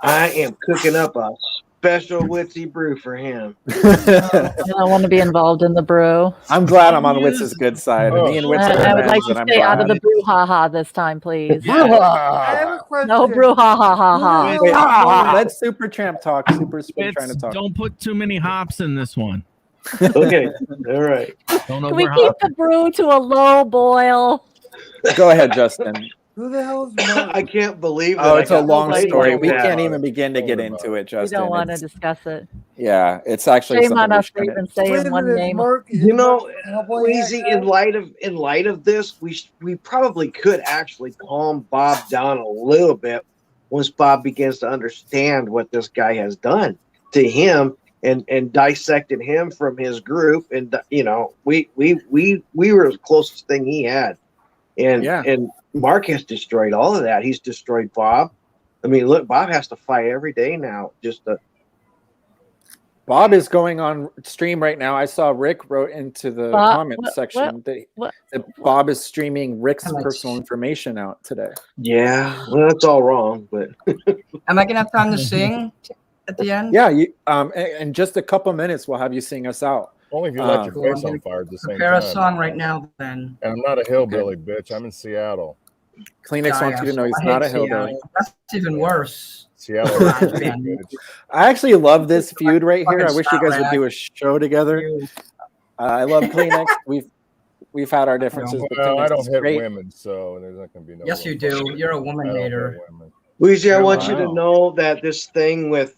Speaker 16: I am cooking up a special witsy brew for him.
Speaker 2: I don't want to be involved in the brew.
Speaker 1: I'm glad I'm on Witz's good side. Me and Witz are
Speaker 2: I would like
Speaker 1: friends,
Speaker 2: to
Speaker 1: and I'm
Speaker 2: stay out of
Speaker 1: glad.
Speaker 2: the brouhaha this time, please.
Speaker 12: I have a question.
Speaker 2: No brouhaha.
Speaker 1: Wait, let Super Champ talk. Super's been trying to talk.
Speaker 7: Don't put too many hops in this one.
Speaker 16: Okay, all right.
Speaker 7: Don't
Speaker 2: Can we
Speaker 7: overhop.
Speaker 2: keep the brew to a low boil?
Speaker 1: Go ahead, Justin.
Speaker 12: Who the hell is Mark?
Speaker 16: I can't believe that.
Speaker 1: Oh,
Speaker 16: I
Speaker 1: it's a
Speaker 16: got
Speaker 1: long
Speaker 16: played
Speaker 1: story.
Speaker 16: like
Speaker 1: We
Speaker 16: that.
Speaker 1: can't even begin to get into it,
Speaker 2: We
Speaker 1: Justin.
Speaker 2: don't want to
Speaker 1: It's-
Speaker 2: discuss it.
Speaker 1: Yeah, it's actually
Speaker 2: Shame on
Speaker 1: something we
Speaker 2: us for
Speaker 1: shouldn't-
Speaker 2: even saying one name.
Speaker 16: You know, Weezy, in light of this, we probably could actually calm Bob down a little bit once Bob begins to understand what this guy has done to him and dissected him from his group. And you know, we were the closest thing he had, and Mark has destroyed all of that. He's destroyed Bob. I mean, look, Bob has to fight every day now just to.
Speaker 1: Bob is going on stream right now. I saw Rick wrote into the comment section that Bob is streaming Rick's personal information out today.
Speaker 16: Yeah, well, that's all wrong, but
Speaker 4: am I gonna have time to sing at the end?
Speaker 1: Yeah, you in just a couple minutes we'll have you sing us out.
Speaker 8: Only if you light your face on fire at the same time.
Speaker 4: Prepare a song right now, then.
Speaker 8: And I'm not a hillbilly, bitch. I'm in Seattle.
Speaker 1: Kleenex wants you to know he's not a hillbilly.
Speaker 4: That's even worse.
Speaker 8: Seattle.
Speaker 1: I actually love this feud right here. I wish you guys would do a show together. I love Kleenex. We've had our differences.
Speaker 8: Well,
Speaker 1: but
Speaker 8: I don't hit
Speaker 1: great.
Speaker 8: women, so there's not going to be no.
Speaker 4: Yes, you do. You're a woman hater.
Speaker 16: Weezy, I want you to know that this thing with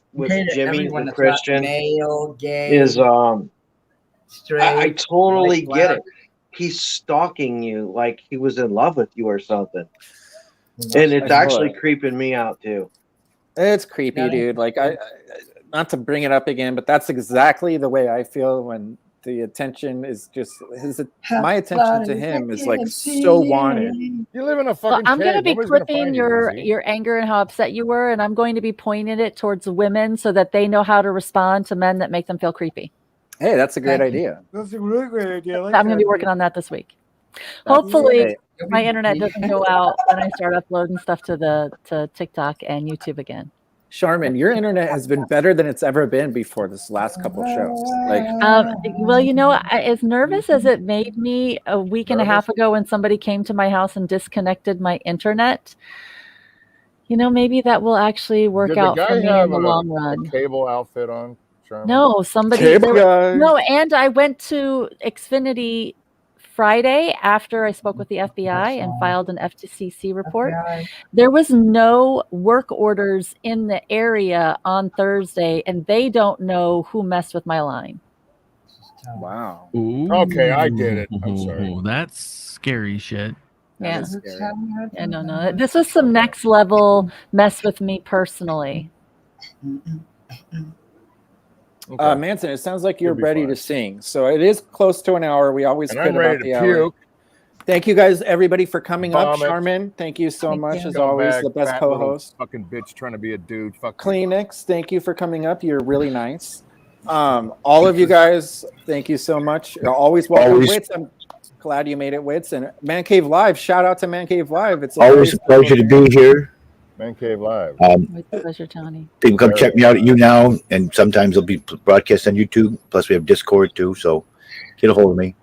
Speaker 16: Jimmy the Christian
Speaker 4: male, gay,
Speaker 16: is
Speaker 4: straight.
Speaker 16: I totally
Speaker 4: white,
Speaker 16: get
Speaker 4: black.
Speaker 16: it. He's stalking you like he was in love with you or something, and it's actually creeping me out too.
Speaker 1: It's creepy, dude. Like I not to bring it up again, but that's exactly the way I feel when the attention is just my attention to him is like so wanted.
Speaker 8: You live in a fucking
Speaker 2: I'm going to
Speaker 8: cave.
Speaker 2: be clipping your anger and how upset you were, and I'm going to be pointing it towards women so that they know how to respond to men that make them feel creepy.
Speaker 1: Hey, that's a great idea.
Speaker 12: That's a really great idea.
Speaker 2: I'm going to be working on that this week. Hopefully, my internet doesn't go out when I start uploading stuff to TikTok and YouTube again.
Speaker 1: Charmin, your internet has been better than it's ever been before this last couple shows. Like,
Speaker 2: well, you know, as nervous as it made me a week and a half ago when somebody came to my house and disconnected my internet, you know, maybe that will actually work out for me in the long run.
Speaker 8: Cable outfit on. Charmin?
Speaker 2: No, somebody. No, and I went to Xfinity Friday after I spoke with the FBI and filed an FTCC report. There was no work orders in the area on Thursday, and they don't know who messed with my line.
Speaker 1: Wow.
Speaker 8: Okay, I get it. I'm sorry.
Speaker 7: That's scary shit.
Speaker 2: Yeah. Yeah, no. This was some next level mess with me personally.
Speaker 1: Okay. Manson, it sounds like you're ready to sing. So it is close to an hour. We always
Speaker 8: And I'm ready to
Speaker 1: hour.
Speaker 8: puke.
Speaker 1: Thank you guys, everybody, for coming up.
Speaker 8: Vomit.
Speaker 1: Charmin, thank you so much, as
Speaker 8: Come
Speaker 1: always,
Speaker 8: back,
Speaker 1: the best
Speaker 8: fat little
Speaker 1: co-host.
Speaker 8: Fucking bitch trying to be a dude. Fuck you.
Speaker 1: Kleenex, thank you for coming up. You're really nice. All of you guys, thank you so much. You're always welcome.
Speaker 6: Always.
Speaker 1: Wits, I'm glad you made it, Wits. And Man Cave Live, shout out to Man Cave Live. It's
Speaker 6: Always a pleasure to be here.
Speaker 8: Man Cave Live.
Speaker 2: With pleasure, Tony.
Speaker 6: People come check me out at YouNow, and sometimes they'll be broadcast on YouTube. Plus, we have Discord too, so get a hold of me.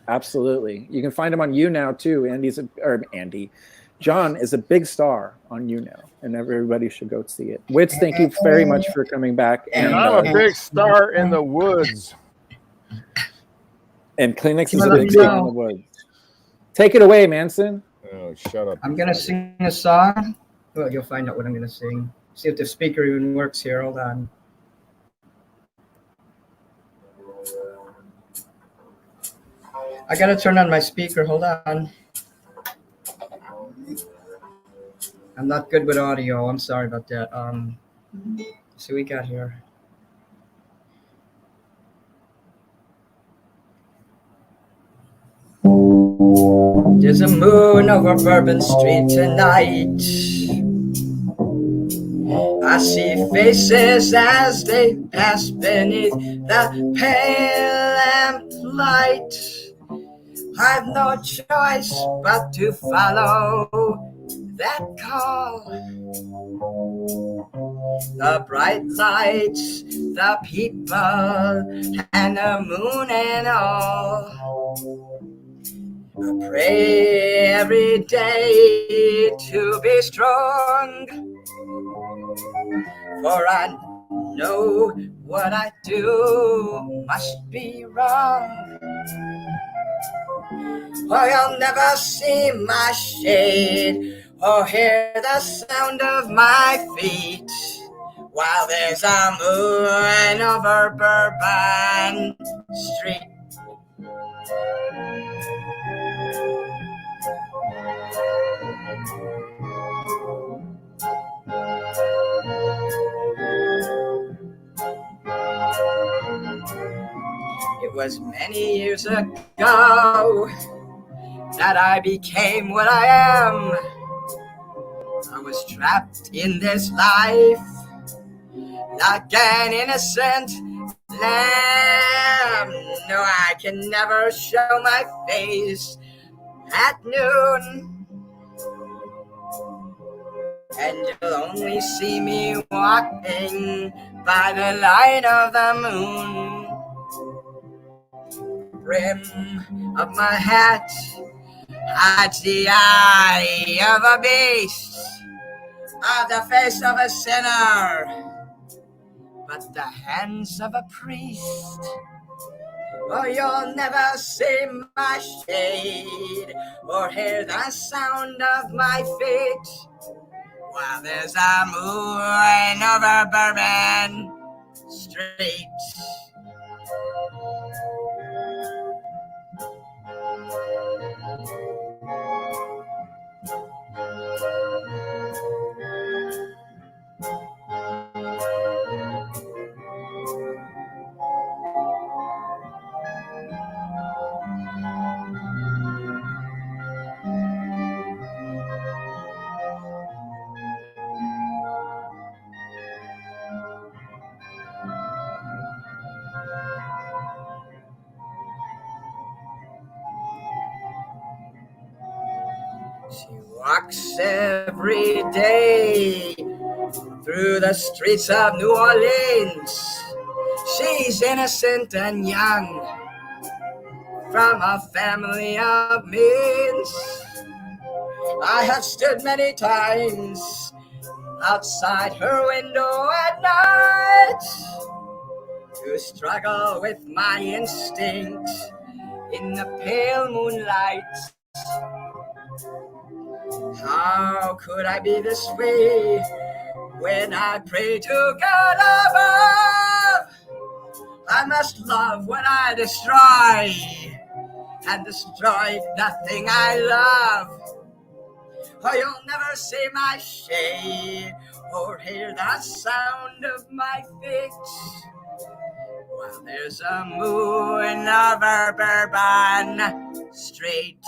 Speaker 1: Absolutely. You can find him on YouNow too. John is a big star on YouNow, and everybody should go see it. Wits, thank you very much for coming back.
Speaker 8: And I'm a big star in the woods.
Speaker 1: And Kleenex is a big star in the woods. Take it away, Manson.
Speaker 8: Oh, shut up.
Speaker 4: I'm gonna sing a song. Well, you'll find out what I'm gonna sing. See if the speaker even works here. Hold on. I gotta turn on my speaker. Hold on. I'm not good with audio. I'm sorry about that. Let's see what we got here. There's a moon over Bourbon Street tonight. I see faces as they pass beneath the pale lamplight. I've no choice but to follow that call. The bright lights, the people, and the moon and all. I pray every day to be strong, for I know what I do must be wrong. For you'll never see my shade or hear the sound of my feet while there's a moon over Bourbon Street. It was many years ago that I became what I am. I was trapped in this life like an innocent lamb. No, I can never show my face at noon, and you'll only see me walking by the light of the moon. Brim of my hat hides the eye of a beast, of the face of a sinner, but the hands of a priest. Oh, you'll never see my shade or hear the sound of my feet while there's a moon over Bourbon Street. She walks every day through the streets of New Orleans. She's innocent and young, from a family of means. I have stood many times outside her window at night to struggle with my instinct in the pale moonlight. How could I be this way when I pray to God above? I must love what I destroy and destroy nothing I love. Oh, you'll never see my shade or hear the sound of my feet while there's a moon over Bourbon Street.